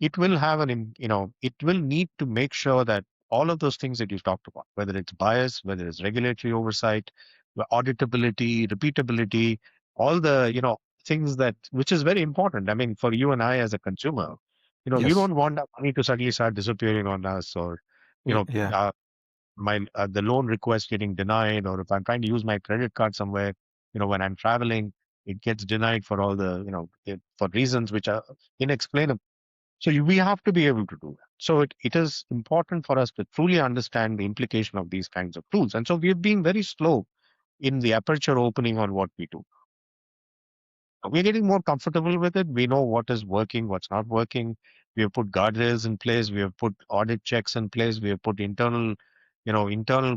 it will have it will need to make sure that all of those things that you talked about, whether it's bias, whether it's regulatory oversight, the auditability, repeatability, all the things that, which is very important. I mean, for you and I as a consumer, you Yes. don't want our money to suddenly start disappearing on us, or you know Yeah. uh, my the loan request getting denied, or if I'm trying to use my credit card somewhere, when I'm traveling, it gets denied for all the for reasons which are inexplainable. So we have to be able to do that. So it is important for us to truly understand the implication of these kinds of tools. And so we've been very slow in the aperture opening on what we do. We're getting more comfortable with it. We know what is working, what's not working. We have put guardrails in place. We have put audit checks in place. We have put internal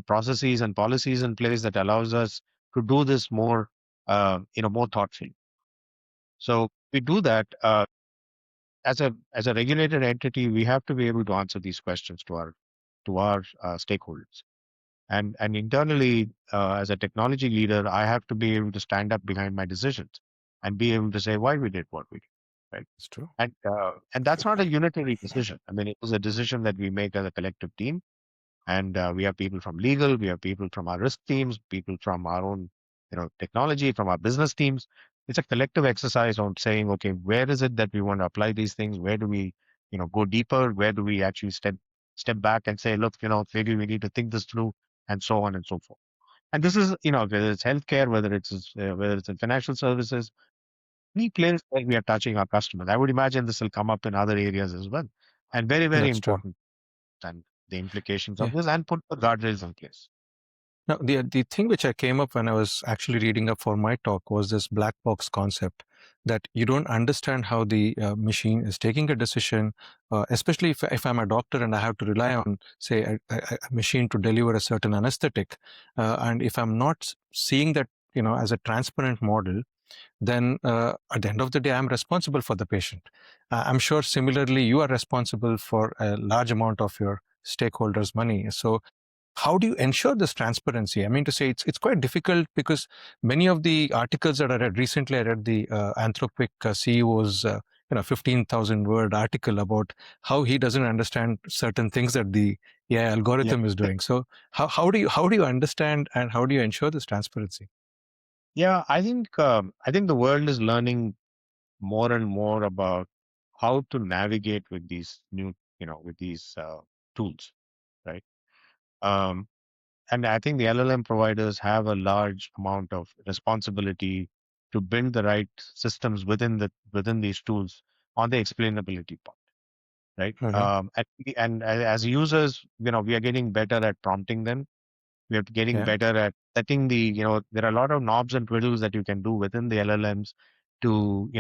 processes and policies in place that allows us to do this more, more thoughtfully. So we do that. as a regulated entity, we have to be able to answer these questions to our stakeholders. And internally, as a technology leader, I have to be able to stand up behind my decisions and be able to say why we did what we did, right? It's true. And that's not a unitary decision. I mean, it is a decision that we make as a collective team. And we have people from legal, we have people from our risk teams, people from our own, technology, from our business teams. It's a collective exercise on saying, okay, where is it that we want to apply these things? Where do we, go deeper? Where do we actually step back and say, look, maybe we need to think this through, and so on and so forth. And this is, whether it's healthcare, whether it's in financial services, any place where we are touching our customers. I would imagine this will come up in other areas as well, and very, very That's true. important, and the implications of Yeah. this, and put the guardrails in place. Now, the thing which I came up when I was actually reading up for my talk was this black box concept, that you don't understand how the machine is taking a decision, especially if I'm a doctor and I have to rely on, say, a machine to deliver a certain anesthetic, and if I'm not seeing that, as a transparent model, then at the end of the day, I'm responsible for the patient. I'm sure similarly, you are responsible for a large amount of your stakeholders' money. So how do you ensure this transparency? I mean to say, it's quite difficult, because many of the articles that I read recently, I read the Anthropic CEO's 15,000 word article about how he doesn't understand certain things that the AI Yeah. algorithm is doing. So how do you understand, and how do you ensure this transparency? Yeah, I think the world is learning more and more about how to navigate with these new, with these tools, right? Um, and I think the LLM providers have a large amount of responsibility to build the right systems within these tools on the explainability part, right? Mm-hmm. And as users, we are getting better at prompting them. We are getting Yeah, better at setting there are a lot of knobs and twiddles that you can do within the LLMs to,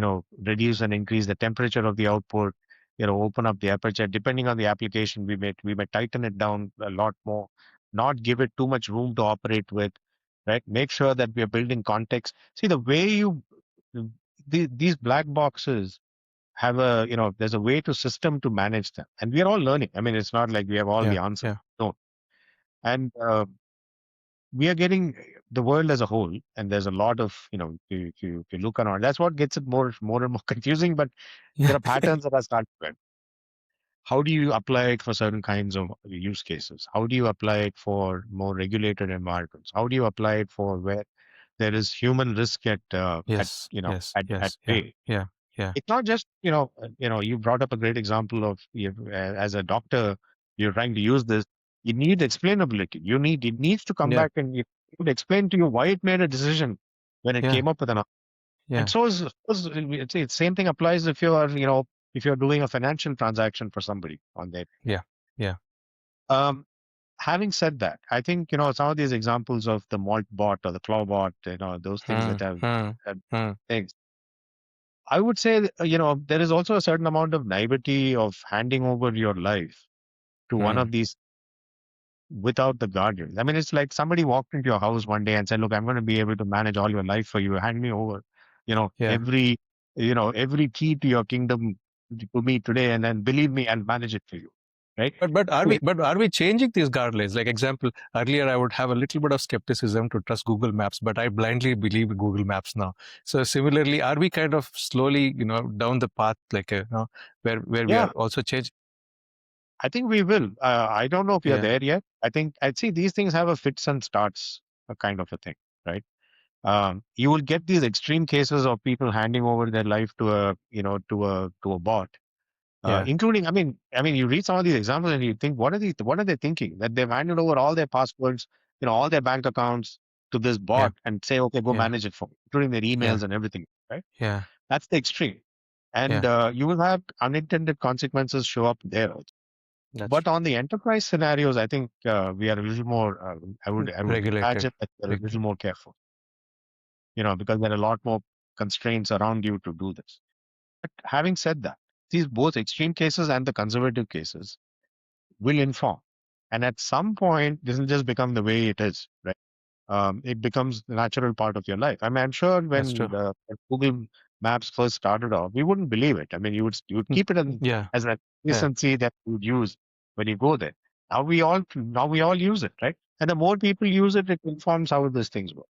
reduce and increase the temperature of the output, open up the aperture. Depending on the application, we may tighten it down a lot more, not give it too much room to operate with, right? Make sure that we are building context. See, the way these black boxes have there's a way to system to manage them. And we are all learning. I mean, it's not like we have all yeah, the answers. yeah, No. And we are getting the world as a whole, and there's a lot of, if you look around, that's what gets it more and more confusing. But yeah, there are patterns that are starting to emerge. How do you apply it for certain kinds of use cases? How do you apply it for more regulated environments? How do you apply it for where there is human risk at yes, you know yes, at yes, yeah, play? yeah, yeah, It's not just, you brought up a great example of, as a doctor, you're trying to use this. You need explainability. It needs to come yeah, back, and it would explain to you why it made a decision when it yeah, came up with an. And yeah, it's same thing applies if you are, if you're doing a financial transaction for somebody on their. yeah, yeah. Um, Having said that, I think, some of these examples of the malt bot or the claw bot, those things Hmm, that have, hmm, have hmm, things. I would say, that, there is also a certain amount of naivety of handing over your life to one hmm. of these without the guardrails. I mean, it's like somebody walked into your house one day and said, "Look, I'm going to be able to manage all your life for you. Hand me over, you know, Yeah. every, every key to your kingdom to me today, and then believe me, I'll manage it for you." Right? But are So we but are we changing these guidelines? Like example, earlier I would have a little bit of skepticism to trust Google Maps, but I blindly believe in Google Maps now. So similarly, are we kind of slowly, down the path, like where we yeah, are also changing? I think we will. I don't know if we are Yeah, there yet. I'd see these things have a fits and starts, a kind of a thing, right? You will get these extreme cases of people handing over their life to a bot, yeah, including. I mean, you read some of these examples and you think, what are they thinking, that they've handed over all their passwords, all their bank accounts to this yeah, bot and say, okay, go yeah, manage it for me, including their yeah, emails and everything, right? yeah, That's the extreme, and yeah. you will have unintended consequences show up there also. That's But true. on the enterprise scenarios, I think we are a little more. I would Regulated. imagine that we're a little Regulated. more careful, because there are a lot more constraints around you to do this. But having said that, these both extreme cases and the conservative cases will inform. And at some point, this will just become the way it is, right? It becomes the natural part of your life. I mean, I'm sure That's true. when Google maps first started off, we wouldn't believe it. I mean, you would Mm. keep it in, Yeah, as an yeah, recency that you would use when you go there. Now we all use it, right? And the more people use it, it informs how these things work.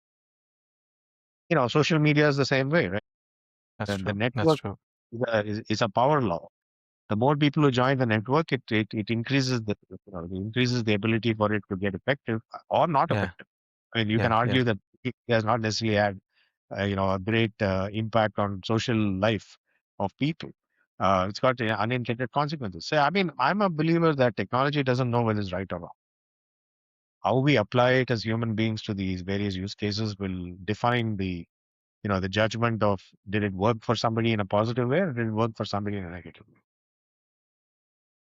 Social media is the same way, right? that's The true. That's network true. is a power law. The more people who join the network, it increases it increases the ability for it to get effective or not Yeah, effective. I mean, you can yeah, yeah. argue that it has not necessarily had a great impact on social life of people. It's got unintended consequences. So, I mean, I'm a believer that technology doesn't know whether it's right or wrong. How we apply it as human beings to these various use cases will define the judgment of, did it work for somebody in a positive way or did it work for somebody in a negative way?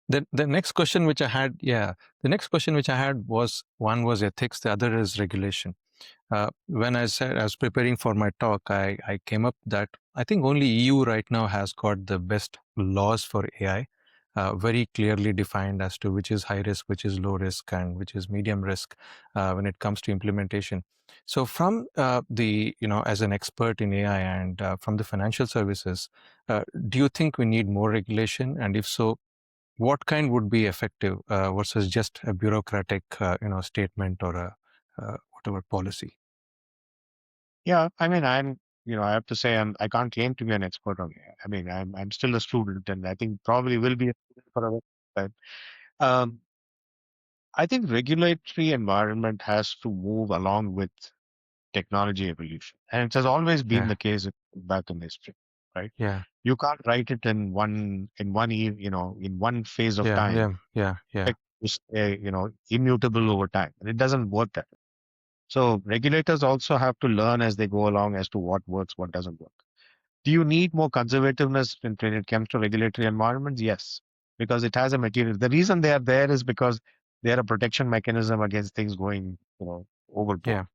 The next question which I had, yeah, the next question which I had was, one was ethics, the other is regulation. When I said I was preparing for my talk, I came up that I think only EU right now has got the best laws for AI, very clearly defined as to which is high risk, which is low risk, and which is medium risk when it comes to implementation. So, from as an expert in AI and from the financial services, do you think we need more regulation? And if so, what kind would be effective versus just a bureaucratic, statement or a whatever policy? Yeah, I mean, I have to say, I can't claim to be an expert on it. I mean, I'm still a student, and I think probably will be a student for a while. But um, I think regulatory environment has to move along with technology evolution, and it has always been Yeah, the case back in history, right? yeah, You can't write it in one phase of yeah, time. yeah, yeah, yeah, Expect it to stay, immutable over time, and it doesn't work that way. So regulators also have to learn as they go along as to what works, what doesn't work. Do you need more conservativeness when it comes to regulatory environments? Yes, because it has a material. The reason they are there is because they are a protection mechanism against things going, overboard. yeah,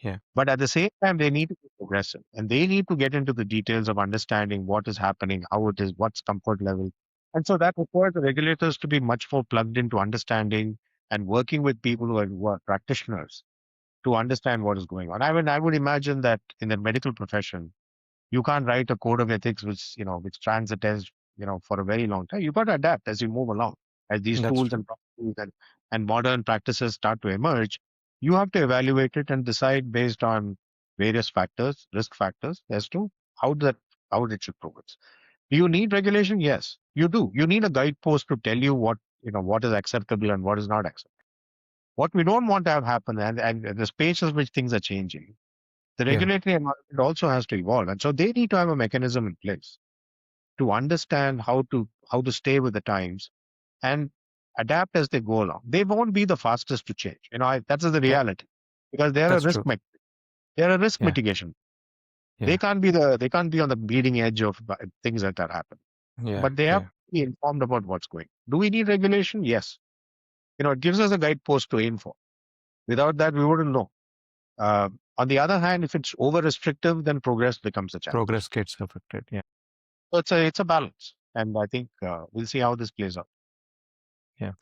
yeah. But at the same time, they need to be progressive and they need to get into the details of understanding what is happening, how it is, what's comfort level. And so that requires the regulators to be much more plugged into understanding and working with people who are practitioners to understand what is going on. I would imagine that in the medical profession, you can't write a code of ethics which stands the test, for a very long time. You've got to adapt as you move along. As these That's tools true. and processes and modern practices start to emerge, you have to evaluate it and decide based on various factors, risk factors, as to how it should progress. Do you need regulation? Yes, you do. You need a guidepost to tell you what is acceptable and what is not acceptable. What we don't want to have happen, and the spaces which things are changing, the Yeah, regulatory environment also has to evolve. And so they need to have a mechanism in place to understand how to stay with the times and adapt as they go along. They won't be the fastest to change. That's the yeah, reality because they're a that's true. they're a risk Yeah, mitigation. They yeah, can't be on the bleeding edge of things that are happening. yeah, But they have yeah. to be informed about what's going. Do we need regulation? Yes. It gives us a guidepost to aim for. Without that, we wouldn't know. Uh, on the other hand, if it's over restrictive, then progress becomes a challenge. Progress gets affected. Yeah, So it's a balance, and I think we'll see how this plays out. yeah.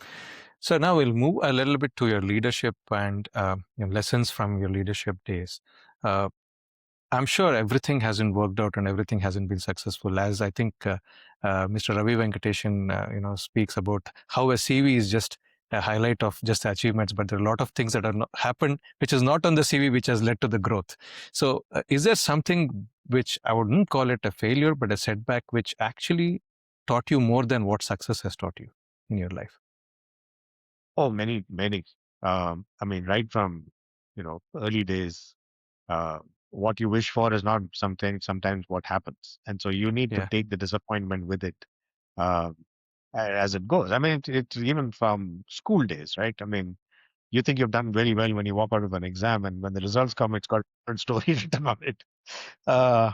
So now we'll move a little bit to your leadership and lessons from your leadership days. Uh, I'm sure everything hasn't worked out and everything hasn't been successful. As I think Mr. Ravi Venkateshan, speaks about how a CV is just a highlight of just the achievements, but there are a lot of things that are not happened, which is not on the CV, which has led to the growth. So, is there something which I wouldn't call it a failure, but a setback, which actually taught you more than what success has taught you in your life? Oh, many, many. I mean, right from early days, uh, what you wish for is not something. Sometimes what happens, and so you need to Yeah, take the disappointment with it uh, as it goes. I mean, it's even from school days, right? I mean, you think you've done very well when you walk out of an exam, and when the results come, it's got a different story written on it. Uh,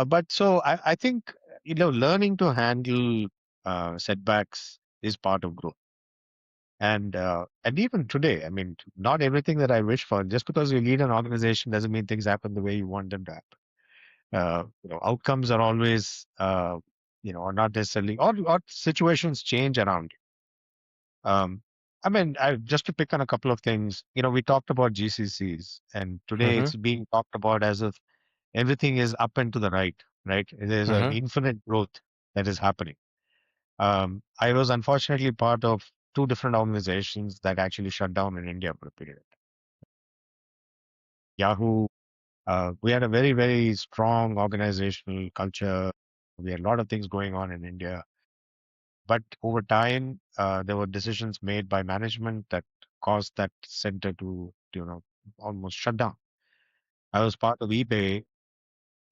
but so I think learning to handle setbacks is part of growth. And even today, I mean, not everything that I wish for. Just because you lead an organization doesn't mean things happen the way you want them to happen. Outcomes are always are not necessarily, or situations change around you. I mean, just to pick on a couple of things, we talked about GCCs, and today hmm it's being talked about as if everything is up and to the right, right? There's an Hmm. infinite growth that is happening. I was unfortunately part of two different organizations that actually shut down in India for a period. Yahoo, we had a very, very strong organizational culture. We had a lot of things going on in India. But over time, there were decisions made by management that caused that center to, almost shut down. I was part of eBay.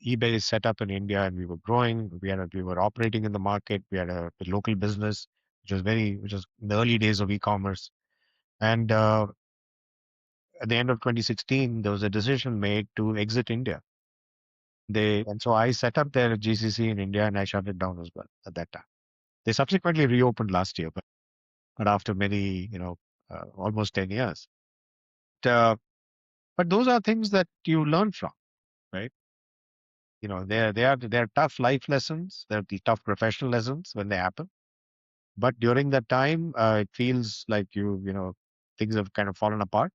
eBay is set up in India, and we were growing. We were operating in the market. We had a local business, which was in the early days of e-commerce. And at the end of 2016, there was a decision made to exit India. And so I set up their GCC in India, and I shut it down as well at that time. They subsequently reopened last year, but after many, almost 10 years. Uh, but those are things that you learn from, right? They're tough life lessons. They're the tough professional lessons when they happen. But during that time, it feels like things have kind of fallen apart.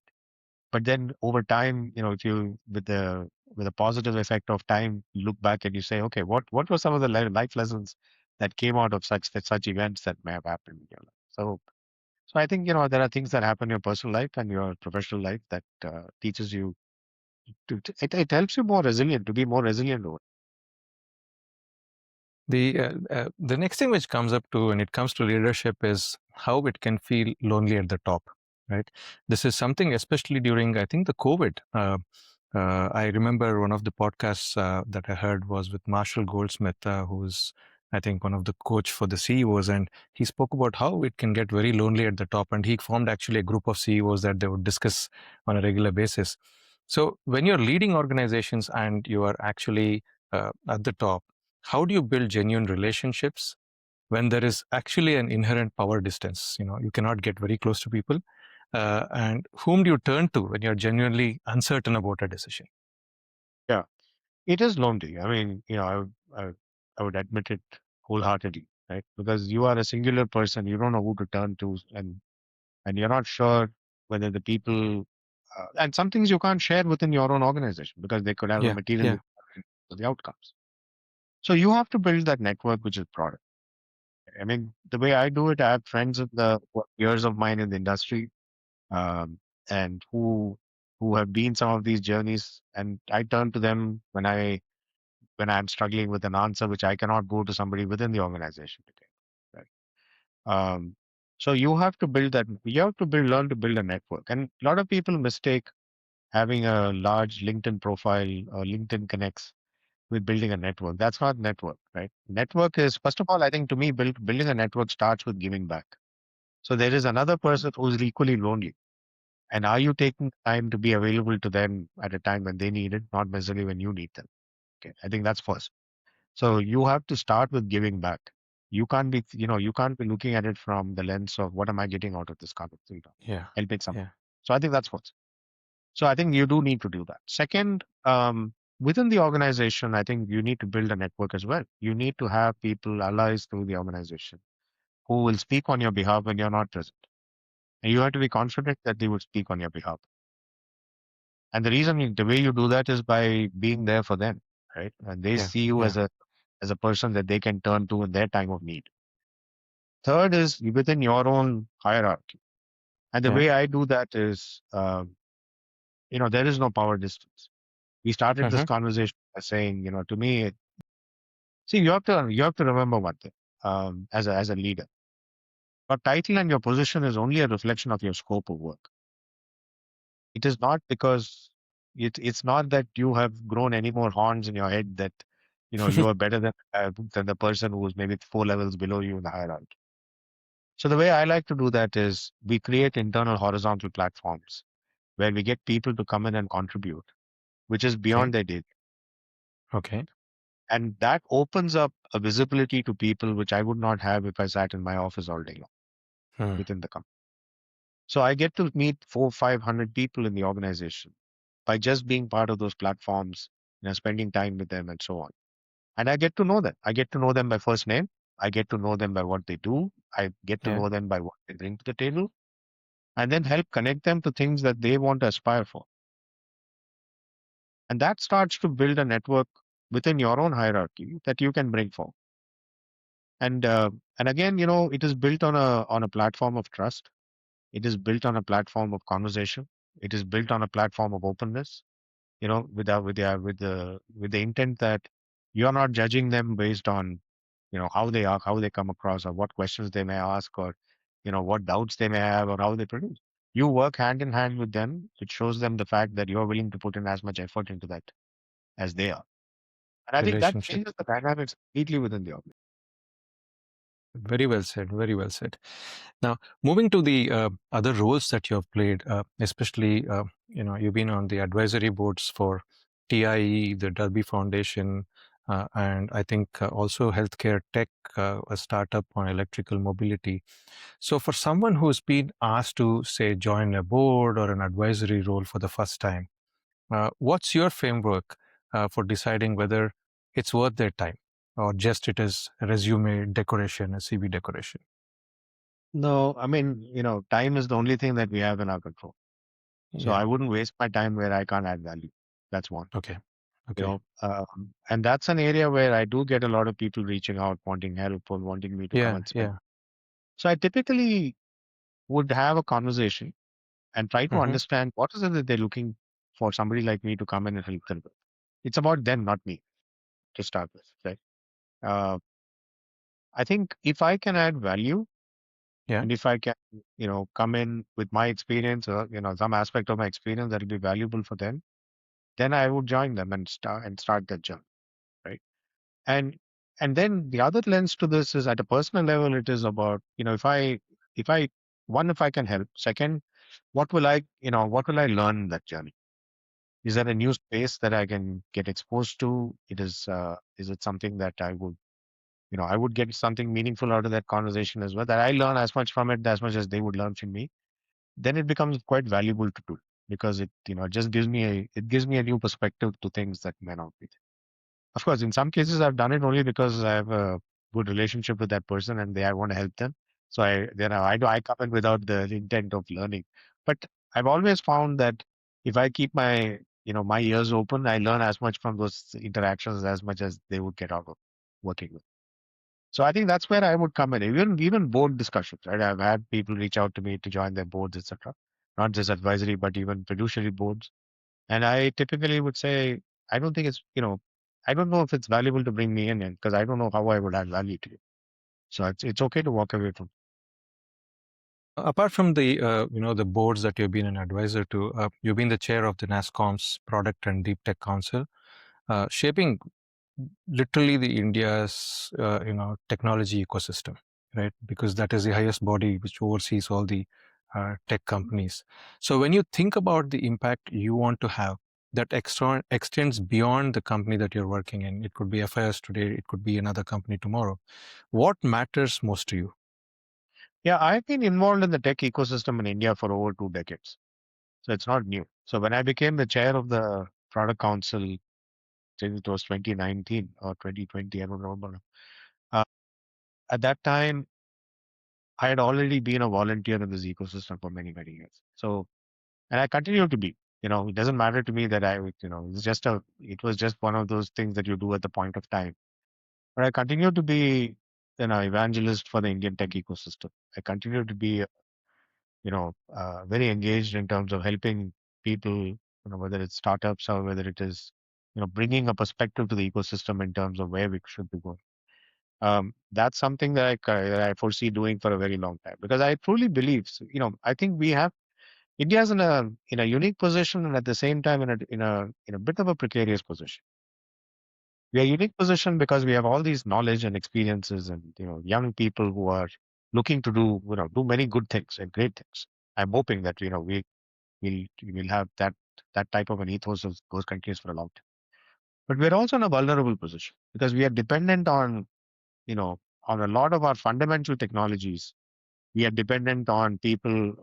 But then over time, if you with the positive effect of time, you look back and you say, okay, what were some of the life lessons that came out of such events that may have happened in your life? So I think there are things that happen in your personal life and your professional life that teaches you it helps you more resilient to be more resilient over. The next thing which comes up to when it comes to leadership is how it can feel lonely at the top, right? This is something especially during, I think, the COVID. I remember one of the podcasts that I heard was with Marshall Goldsmith, who's, I think, one of the coach for the CEOs, and he spoke about how it can get very lonely at the top, and he formed actually a group of CEOs that they would discuss on a regular basis. So when you're leading organizations and you are actually at the top, how do you build genuine relationships when there is actually an inherent power distance? You cannot get very close to people. And whom do you turn to when you're genuinely uncertain about a decision? Yeah, it is lonely. I mean, I would admit it wholeheartedly, right? Because you are a singular person, you don't know who to turn to, and you're not sure whether the people and some things you can't share within your own organization because they could have a Yeah, material yeah, impact to the outcomes. So you have to build that network, which is product. I mean, the way I do it, I have friends of years of mine in the industry, um, and who have been some of these journeys, and I turn to them when I'm struggling with an answer which I cannot go to somebody within the organization to get. Right. So you have to learn to build a network. And a lot of people mistake having a large LinkedIn profile or LinkedIn connects with building a network. That's not network, right? Network is, first of all, I think to me, building a network starts with giving back. So there is another person who's equally lonely. And are you taking time to be available to them at a time when they need it, not necessarily when you need them? Okay. I think that's first. So you have to start with giving back. You can't be looking at it from the lens of what am I getting out of this conversation, yeah, helping some. yeah, So I think that's first. So I think you do need to do that. Second, within the organization, I think you need to build a network as well. You need to have people, allies through the organization, who will speak on your behalf when you're not present. And you have to be confident that they would speak on your behalf. And the way you do that is by being there for them, right? And they yeah, see you yeah, as a person that they can turn to in their time of need. Third is within your own hierarchy. And the yeah. way I do that is, there is no power distance. We started this Hmm. conversation by saying, to me, see, you have to remember one thing, as a leader. Your title and your position is only a reflection of your scope of work. It is not because it's not that you have grown any more horns in your head that you are better than the person who is maybe 4 levels below you in the hierarchy. So the way I like to do that is we create internal horizontal platforms where we get people to come in and contribute, which is Okay, beyond their day. okay. And that opens up a visibility to people which I would not have if I sat in my office all day long Hmm. within the company. So I get to meet 500 people in the organization by just being part of those platforms, spending time with them and so on. And I get to know them. I get to know them by first name. I get to know them by what they do. I get to Yeah, know them by what they bring to the table and then help connect them to things that they want to aspire for. And that starts to build a network within your own hierarchy that you can bring forward. And and again, it is built on a platform of trust. It is built on a platform of conversation. It is built on a platform of openness. With the intent that you're not judging them based on how they are, how they come across, or what questions they may ask, or what doubts they may have, or how they produce. You work hand in hand with them. It shows them the fact that you're willing to put in as much effort into that as they are. And I think that Relationship. changes the dynamics completely within the organization. Very well said. Very well said. Now, moving to the other roles that you have played, especially you've been on the advisory boards for TIE, the Derby Foundation, and I think also healthcare tech, a startup on electrical mobility. So, for someone who's been asked to say join a board or an advisory role for the first time, what's your framework for deciding whether it's worth their time or just it is a resume decoration, a CV decoration? No, I mean, time is the only thing that we have in our control. So Yeah. I wouldn't waste my time where I can't add value. That's one. Okay. Okay. And that's an area where I do get a lot of people reaching out, wanting help or wanting me to come Yeah. and spend. Yeah. So I typically would have a conversation and try to Hmm. understand what is it that they're looking for somebody like me to come in and help them with. It's about them, not me, to start with, right? Uh, I think if I can add value Yeah. and if I can, come in with my experience or, some aspect of my experience that will be valuable for them, then I would join them and start that journey, right? And and then the other lens to this is at a personal level, it is about, if I one, if I can help. Second, what will I learn in that journey? Is there a new space that I can get exposed to? Is it something that I would get something meaningful out of that conversation as well, that I learn as much from it as much as they would learn from me. Then it becomes quite valuable to do, because it just gives me a new perspective to things that may not be. Of course, in some cases, I've done it only because I have a good relationship with that person and I want to help them. So I come in without the intent of learning. But I've always found that if I keep my ears open, I learn as much from those interactions as much as they would get out of working with. So I think that's where I would come in. Even board discussions, right? I've had people reach out to me to join their boards, etc. Not just advisory, but even fiduciary boards. And I typically would say, I don't think I don't know if it's valuable to bring me in because I don't know how I would add value to you. So it's okay to walk away from. Apart from the the boards that you've been an advisor to, you've been the chair of the NASSCOM's Product and Deep Tech Council, shaping literally the India's technology ecosystem, right? Because that is the highest body which oversees all the tech companies. So when you think about the impact you want to have, that extra extends beyond the company that you're working in. It could be FIS today, it could be another company tomorrow. What matters most to you? Yeah, I've been involved in the tech ecosystem in India for over 2 decades. So it's not new. So when I became the chair of the product council, I think it was 2019 or 2020, I don't remember. Uh, at that time, I had already been a volunteer in this ecosystem for many, many years. So, and I continue to be. It doesn't matter to me that it was just one of those things that you do at the point of time. But I continue to be evangelist for the Indian tech ecosystem. I continue to be very engaged in terms of helping people, whether it's startups or whether it is bringing a perspective to the ecosystem in terms of where we should be going. That's something that I foresee doing for a very long time, because I truly believe, I think India is in a unique position, and at the same time in a bit of a precarious position. We are unique position because we have all these knowledge and experiences, and young people who are looking to do many good things and great things. I'm hoping that we'll have that type of an ethos of those countries for a long time. But we're also in a vulnerable position because we are dependent on a lot of our fundamental technologies. We are dependent on people,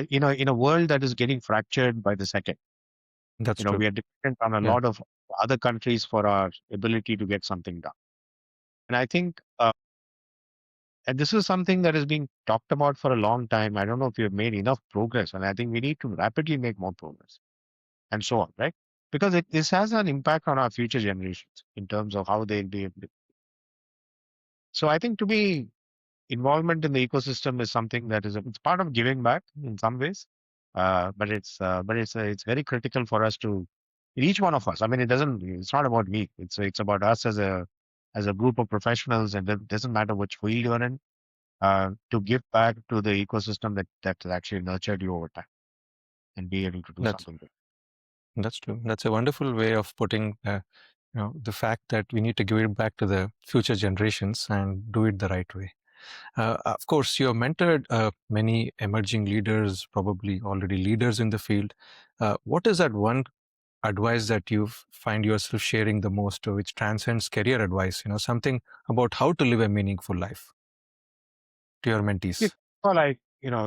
in a world that is getting fractured by the second. That's true. We are dependent on a Yeah. lot of other countries for our ability to get something done. And I think, and this is something that is being talked about for a long time. I don't know if we have made enough progress, and I think we need to rapidly make more progress, and so on, right? because this has an impact on our future generations in terms of how they'll be able to. So I think to me, involvement in the ecosystem is something that is it's part of giving back in some ways, but it's very critical for us to each one of us. I mean, it's not about me. It's about us as a group of professionals, and it doesn't matter which field you're in, to give back to the ecosystem that actually nurtured you over time and be able to do That's something good. that's true. That's a wonderful way of putting the fact that we need to give it back to the future generations and do it the right way. Of course, you have mentored many emerging leaders, probably already leaders in the field. What is that one advice that you find yourself sharing the most, which transcends career advice? Something about how to live a meaningful life to your Yeah. mentees. Well,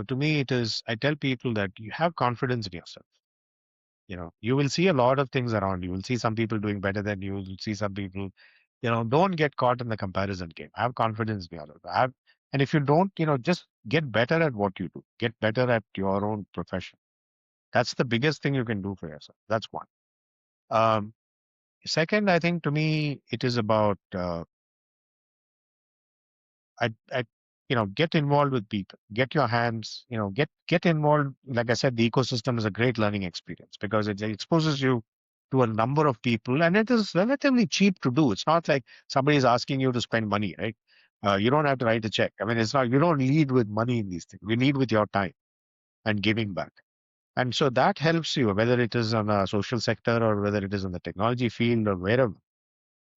to me, it is. I tell people that you have confidence in yourself. You will see a lot of things around you. You'll see some people doing better than you. You'll see some people, don't get caught in the comparison game. Have confidence in yourself. And if you don't, just get better at what you do. Get better at your own profession. That's the biggest thing you can do for yourself. That's one. Um, Second, I think to me, it is about I get involved with people, get your hands, get involved. Like I said, the ecosystem is a great learning experience because it exposes you to a number of people, and it is relatively cheap to do. It's not like somebody is asking you to spend money, right? You don't have to write a check. I mean, it's not, you don't lead with money in these things. You lead with your time and giving back. And so that helps you, whether it is on a social sector or whether it is in the technology field or wherever.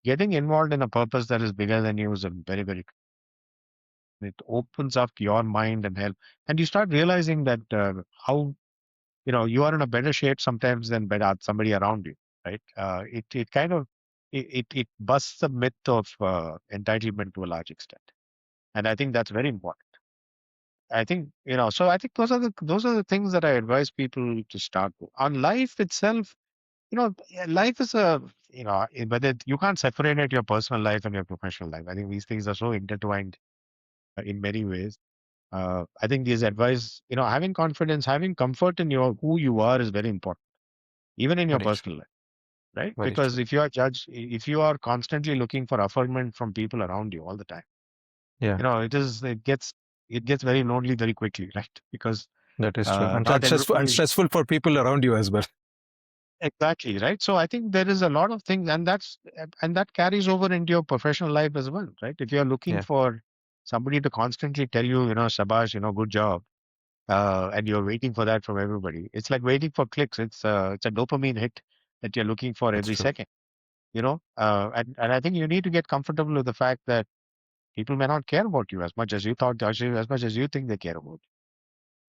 Getting involved in a purpose that is bigger than you is a very, very, it opens up your mind and help, and you start realizing that how you are in a better shape sometimes than better somebody around you, right? It kind of it busts the myth of entitlement to a large extent, and I think that's very important. I think so I think those are the things that I advise people to start with. On life itself, life is whether you can't separate your personal life and your professional life. I think these things are so intertwined in many ways. I think this advice, having confidence, having comfort in your who you are is very important, even in your Very true. personal life, right? Very Because true. if you are constantly looking for affirmation from people around you all the time, Yeah, it gets very lonely very quickly, right? Because that is true. And, not and everybody stressful for people around you as well. exactly right. So I think there is a lot of things, and that carries over into your professional life as well, right? If you're looking Yeah, for somebody to constantly tell you, Sabash, good job, and you're waiting for that from everybody. It's like waiting for clicks. It's a dopamine hit that you're looking for that's every true. second. And I think you need to get comfortable with the fact that people may not care about you as much as you thought, as much as you think they care about you.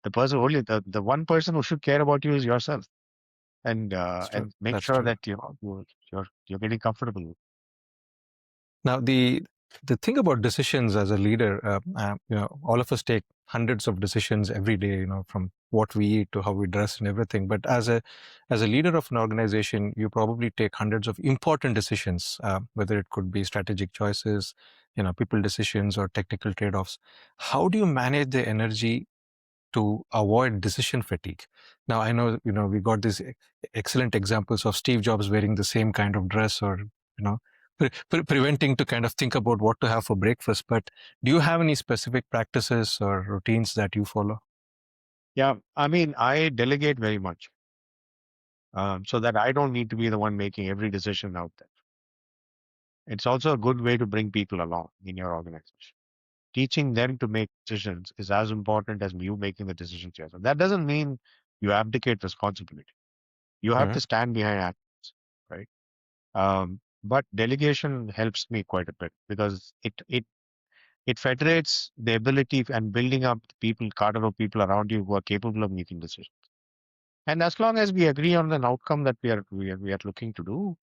The one person who should care about you is yourself, and That's true. make That's sure true. that you're getting comfortable with. Now, the thing about decisions as a leader, all of us take hundreds of decisions every day. From what we eat to how we dress and everything. But as a leader of an organization, you probably take hundreds of important decisions, whether it could be strategic choices, people decisions, or technical trade-offs. How do you manage the energy to avoid decision fatigue? Now, I know, we got these excellent examples of Steve Jobs wearing the same kind of dress, or, preventing to kind of think about what to have for breakfast. But do you have any specific practices or routines that you follow? Yeah, I mean, I delegate very much, so that I don't need to be the one making every decision out there. It's also a good way to bring people along in your organization. Teaching them to make decisions is as important as you making the decisions yourself. That doesn't mean you abdicate responsibility. You have Mhm. to stand behind actions, right? But delegation helps me quite a bit because it federates the ability and building up people, cadre of people around you who are capable of making decisions. And as long as we agree on an outcome that we are looking to do,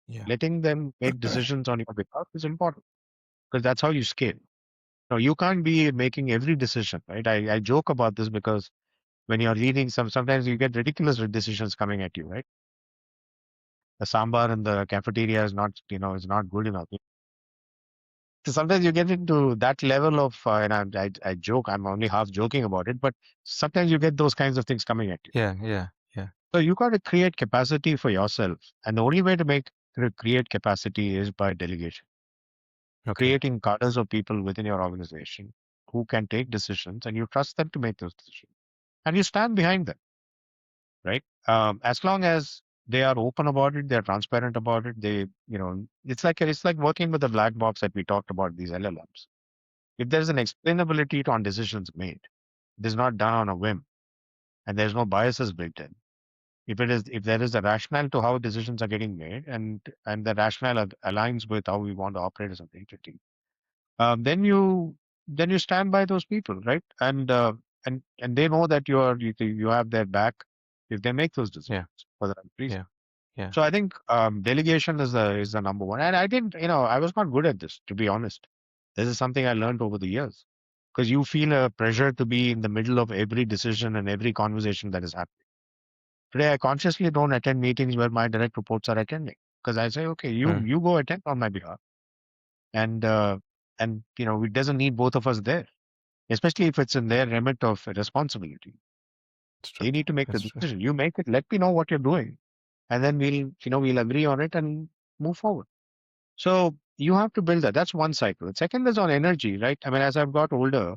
Yeah. letting them make decisions on your behalf is important because that's how you scale. No, you can't be making every decision, right? I joke about this because when you're leading sometimes you get ridiculous decisions coming at you, right? The sambar in the cafeteria is not good enough. So sometimes you get into that level of, and I joke, I'm only half joking about it, but sometimes you get those kinds of things coming at you. Yeah. Yeah. Yeah. So you got to create capacity for yourself. And the only way to create capacity is by delegation, Okay. creating cadres of people within your organization who can take decisions and you trust them to make those decisions. And you stand behind them, right? As long as they are open about it, they're transparent about it. It's like working with the black box that we talked about these LLMs. If there's an explainability on decisions made, it is not done on a whim, and there's no biases built in. If there is a rationale to how decisions are getting made, and the rationale aligns with how we want to operate as an entity, then you stand by those people, right? And they know that you have their back if they make those decisions Yeah. for the right reason. Yeah. Yeah. So I think delegation is the number one. And I didn't, I was not good at this, to be honest. This is something I learned over the years, because you feel a pressure to be in the middle of every decision and every conversation that is happening. Today, I consciously don't attend meetings where my direct reports are attending, because I say, okay, you Mm, you go attend on my behalf, and it doesn't need both of us there, especially if it's in their remit of responsibility. it's true. They need to make the It's true. decision. You make it. Let me know what you're doing, and then we'll agree on it and move forward. So you have to build that. That's one cycle. The second is on energy, right? I mean, as I've got older,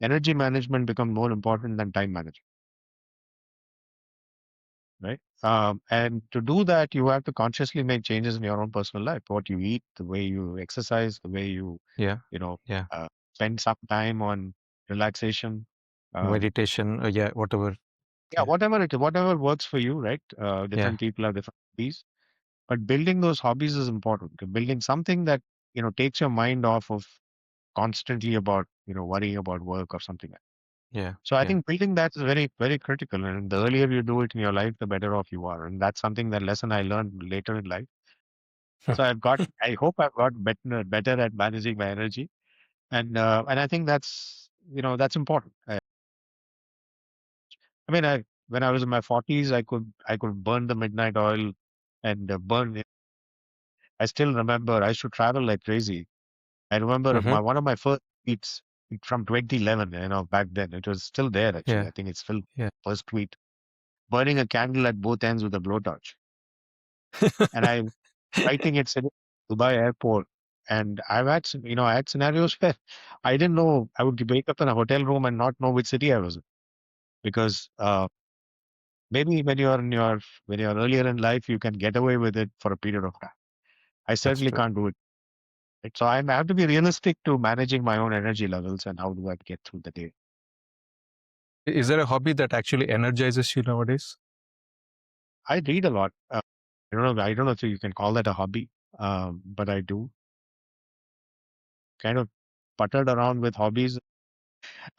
energy management become more important than time management, right? And to do that, you have to consciously make changes in your own personal life. What you eat, the way you exercise, the way Yeah. you know, Yeah. spend some time on relaxation. Um, Meditation. Yeah. Whatever. yeah, Yeah. whatever works for you, right? Yeah. Different people have different hobbies, but building those hobbies is important. Building something that takes your mind off of constantly about worrying about work or something. Yeah. So I Yeah. think building that is very, very critical. And the earlier you do it in your life, the better off you are. And that's something that lesson I learned later in life. So I hope I've got better at managing my energy. And I think that's important. I mean, when I was in my 40s, I could burn the midnight oil and burn it. I still remember I used to travel like crazy. I remember Mm-hmm. one of my first tweets from 2011, back then. It was still there, actually. Yeah. I think it's still Yeah. first tweet. Burning a candle at both ends with a blowtorch. And I'm writing it sitting at Dubai airport. And I had scenarios where I didn't know. I would wake up in a hotel room and not know which city I was in. Because maybe when you're earlier in life, you can get away with it for a period of time. I That's certainly true. can't do it. Right? So I have to be realistic to managing my own energy levels and how do I get through the day. Is there a hobby that actually energizes you nowadays? I read a lot. I don't know if you can call that a hobby, but I do kind of puttered around with hobbies.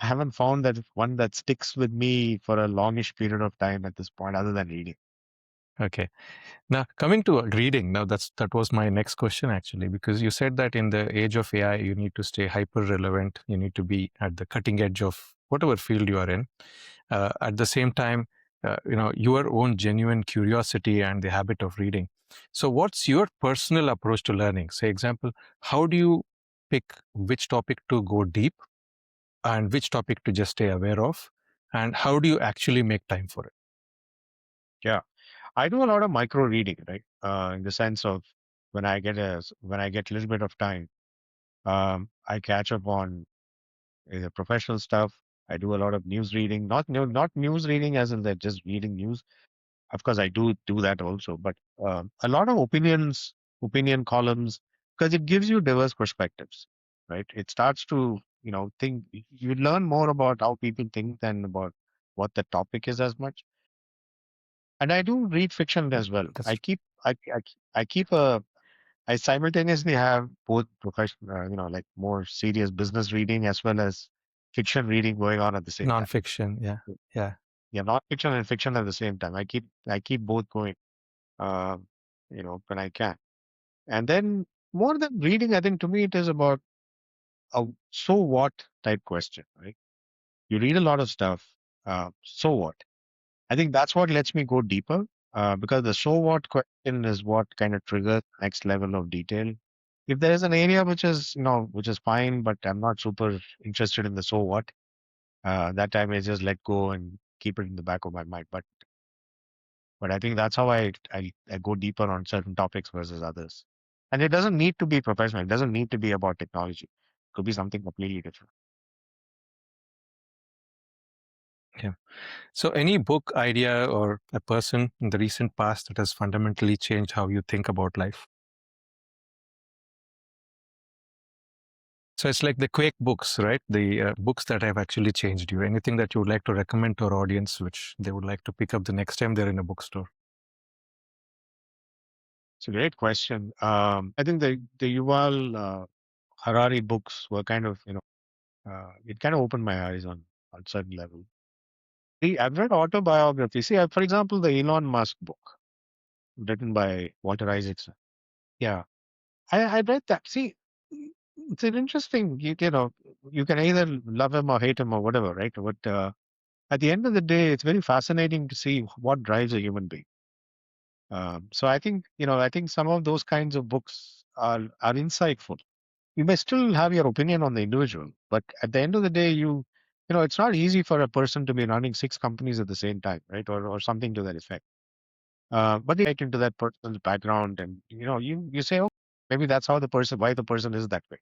I haven't found that one that sticks with me for a longish period of time at this point, other than reading. Okay. Now, coming to reading, now that was my next question actually, because you said that in the age of AI, you need to stay hyper relevant. You need to be at the cutting edge of whatever field you are in. At the same time, your own genuine curiosity and the habit of reading. So, what's your personal approach to learning? Say, example, how do you pick which topic to go deep and which topic to just stay aware of, and how do you actually make time for it? Yeah, I do a lot of micro reading, right? In the sense of when I get a little bit of time, I catch up on professional stuff. I do a lot of news reading, not news reading as in that just reading news. Of course, I do that also, but a lot of opinion columns, because it gives you diverse perspectives, right? It starts to, think you learn more about how people think than about what the topic is as much. And I do read fiction as well. That's I keep, I keep I simultaneously have both professional, like more serious business reading as well as fiction reading going on at the same time. nonfiction. Yeah. Yeah. Yeah, not fiction and fiction at the same time. I keep both going, uh, when I can. And then more than reading, I think to me it is about a so what type question, right? You read a lot of stuff. So what? I think that's what lets me go deeper, because the so what question is what kind of triggers next level of detail. If there is an area which is fine, but I'm not super interested in the so what, that I may just let go and keep it in the back of my mind. But But I think that's how I go deeper on certain topics versus others. And it doesn't need to be professional. It doesn't need to be about technology. It could be something completely different. Okay. So, any book idea or a person in the recent past that has fundamentally changed how you think about life? So, it's like the Quake books, right? The books that have actually changed you. Anything that you would like to recommend to our audience, which they would like to pick up the next time they're in a bookstore? It's a great question. I think the Yuval Harari books were kind of, it kind of opened my eyes on certain level. I've read autobiography. See, for example, the Elon Musk book written by Walter Isaacson. Yeah, I read that. See, it's an interesting, you can either love him or hate him or whatever, right? But at the end of the day, it's very fascinating to see what drives a human being. So I think some of those kinds of books are insightful. You may still have your opinion on the individual, but at the end of the day, it's not easy for a person to be running six companies at the same time, right? Or something to that effect. But you get into that person's background, and you say, oh, maybe that's how why the person is that way.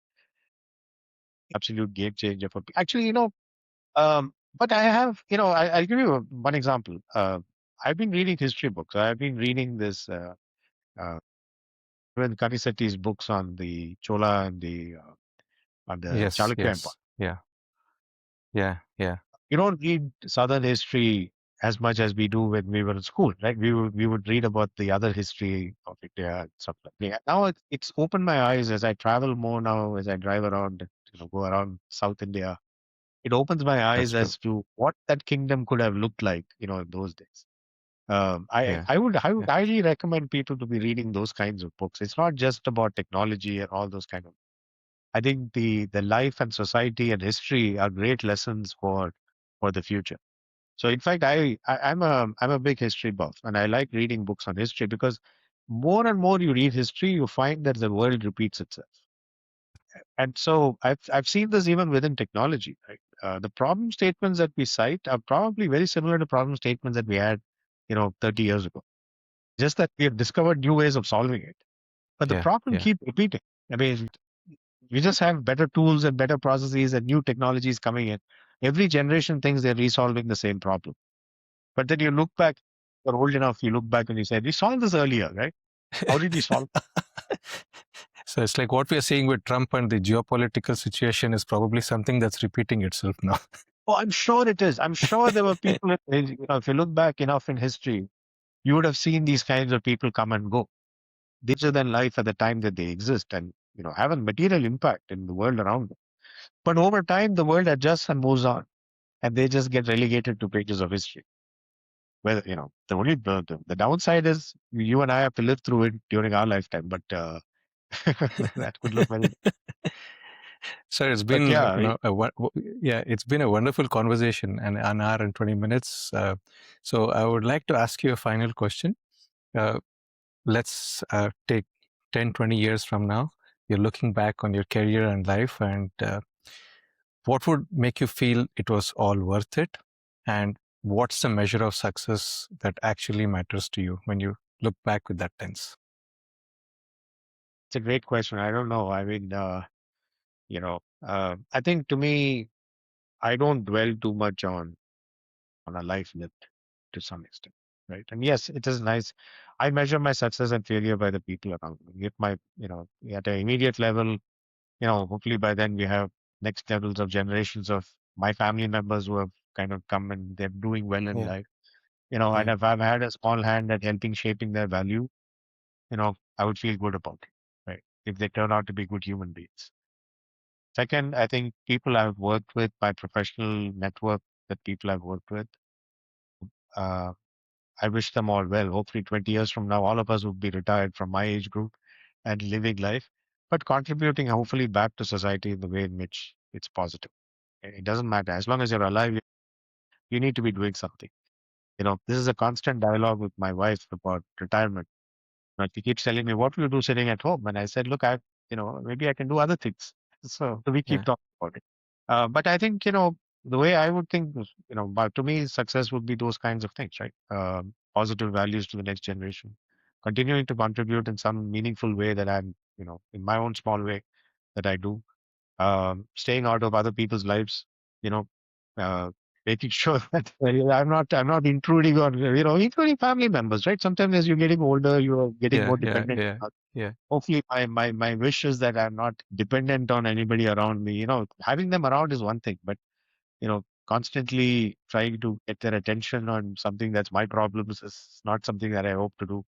Absolute game changer for actually, but I have, I'll give you one example. I've been reading history books. I've been reading this uh, When Kanisetti's books on the Chola and the Yes, Chalukya Empire. yes. Yeah, yeah, yeah. You don't read Southern history as much as we do when we were in school, right? We would read about the other history of India and stuff like that. Now it's opened my eyes as I travel more now, as I drive around, go around South India. It opens my That's eyes true. as to what that kingdom could have looked like, in those days. I, Yeah, I would I would yeah, highly recommend people to be reading those kinds of books. It's not just about technology and all those kind of. I think the life and society and history are great lessons for the future. So in fact, I'm a big history buff, and I like reading books on history because more and more you read history, you find that the world repeats itself. And so I've seen this even within technology, right? The problem statements that we cite are probably very similar to problem statements that we had, 30 years ago. Just that we have discovered new ways of solving it. But the yeah, problem yeah. keeps repeating. I mean, we just have better tools and better processes and new technologies coming in. Every generation thinks they're resolving the same problem. But then you look back, you're old enough, you look back and you say, we solved this earlier, right? How did we solve? So it's like what we are seeing with Trump and the geopolitical situation is probably something that's repeating itself now. Oh, I'm sure it is. I'm sure there were people, if you look back enough in history, you would have seen these kinds of people come and go. They larger than life at the time that they exist and, have a material impact in the world around them. But over time, the world adjusts and moves on, and they just get relegated to pages of history. Well, the downside is you and I have to live through it during our lifetime, but that could look very. So it's But been, yeah, yeah, it's been a wonderful conversation and an hour and 20 minutes. So I would like to ask you a final question. Uh, let's take 10, 20 years from now. You're looking back on your career and life, and what would make you feel it was all worth it? And what's the measure of success that actually matters to you when you look back with that lens? it's a great question. I don't know. I mean, I think to me, I don't dwell too much on a life lived to some extent, right? And yes, it is nice. I measure my success and failure by the people around me. If my, at an immediate level, hopefully by then we have next levels of generations of my family members who have kind of come and they're doing well in Yeah, life, and yeah, if I've had a small hand at helping shaping their value, I would feel good about it, right? If they turn out to be good human beings. Second, I think people I've worked with, my professional network that people I've worked with, uh, I wish them all well. Hopefully, 20 years from now, all of us would be retired from my age group and living life, but contributing hopefully back to society in the way in which it's positive. It doesn't matter. As long as you're alive, you need to be doing something. This is a constant dialogue with my wife about retirement. She keeps telling me, what will you do sitting at home? And I said, look, maybe I can do other things. So we keep yeah. talking about it. But I think, the way I would think, is, but to me, success would be those kinds of things, right? positive values to the next generation, continuing to contribute in some meaningful way that I'm, in my own small way that I do, staying out of other people's lives, you know, uh, making sure that I'm not intruding on, including family members, right? Sometimes as you're getting older, you're getting Yeah, more yeah, dependent. yeah, yeah. Hopefully, my wish is that I'm not dependent on anybody around me. Having them around is one thing, but constantly trying to get their attention on something that's my problems is not something that I hope to do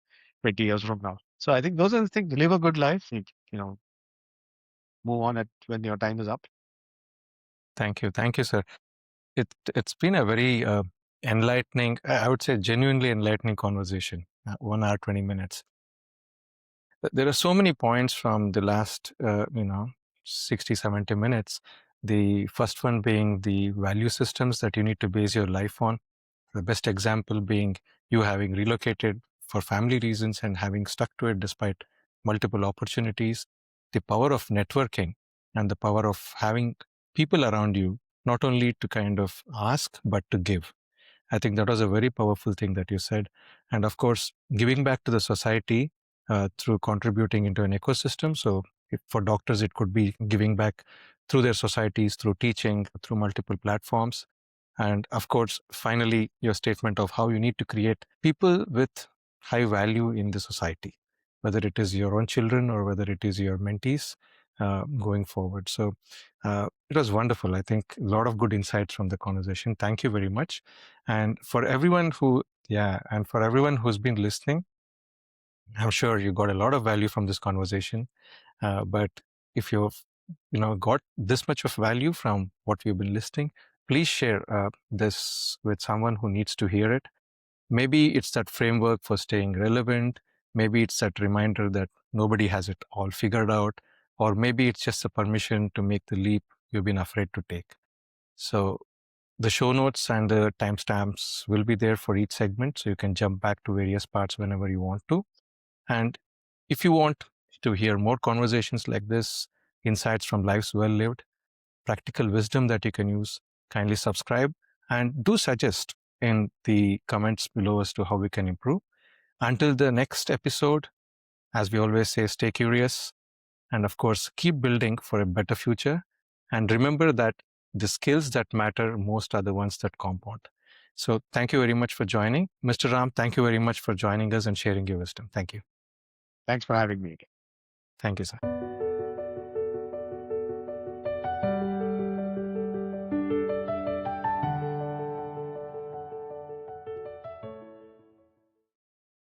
20 years from now. So I think those are the things. Live a good life. Move on at when your time is up. Thank you, sir. It's been a very enlightening, I would say, genuinely enlightening conversation. 1 hour 20 minutes. There are so many points from the last 60 70 minutes. The first one being the value systems that you need to base your life on. The best example being you having relocated for family reasons and having stuck to it despite multiple opportunities. The power of networking and the power of having people around you, not only to kind of ask, but to give. I think that was a very powerful thing that you said. And of course, giving back to the society through contributing into an ecosystem. So, if for doctors, it could be giving back through their societies, through teaching, through multiple platforms. And of course, finally, your statement of how you need to create people with high value in the society, whether it is your own children or whether it is your mentees going forward. So it was wonderful. I think a lot of good insights from the conversation. Thank you very much. And for everyone who's been listening, I'm sure you got a lot of value from this conversation. But if you've got this much of value from what we've been listening, please share this with someone who needs to hear it. Maybe it's that framework for staying relevant. Maybe it's that reminder that nobody has it all figured out. Or maybe it's just a permission to make the leap you've been afraid to take. So the show notes and the timestamps will be there for each segment. So you can jump back to various parts whenever you want to. And if you want to hear more conversations like this, insights from lives well lived, practical wisdom that you can use, kindly subscribe and do suggest in the comments below as to how we can improve. Until the next episode, as we always say, stay curious and, of course, keep building for a better future. And remember that the skills that matter most are the ones that compound. So thank you very much for joining. Mr. Ram, thank you very much for joining us and sharing your wisdom. Thank you. Thanks for having me again. Thank you, sir.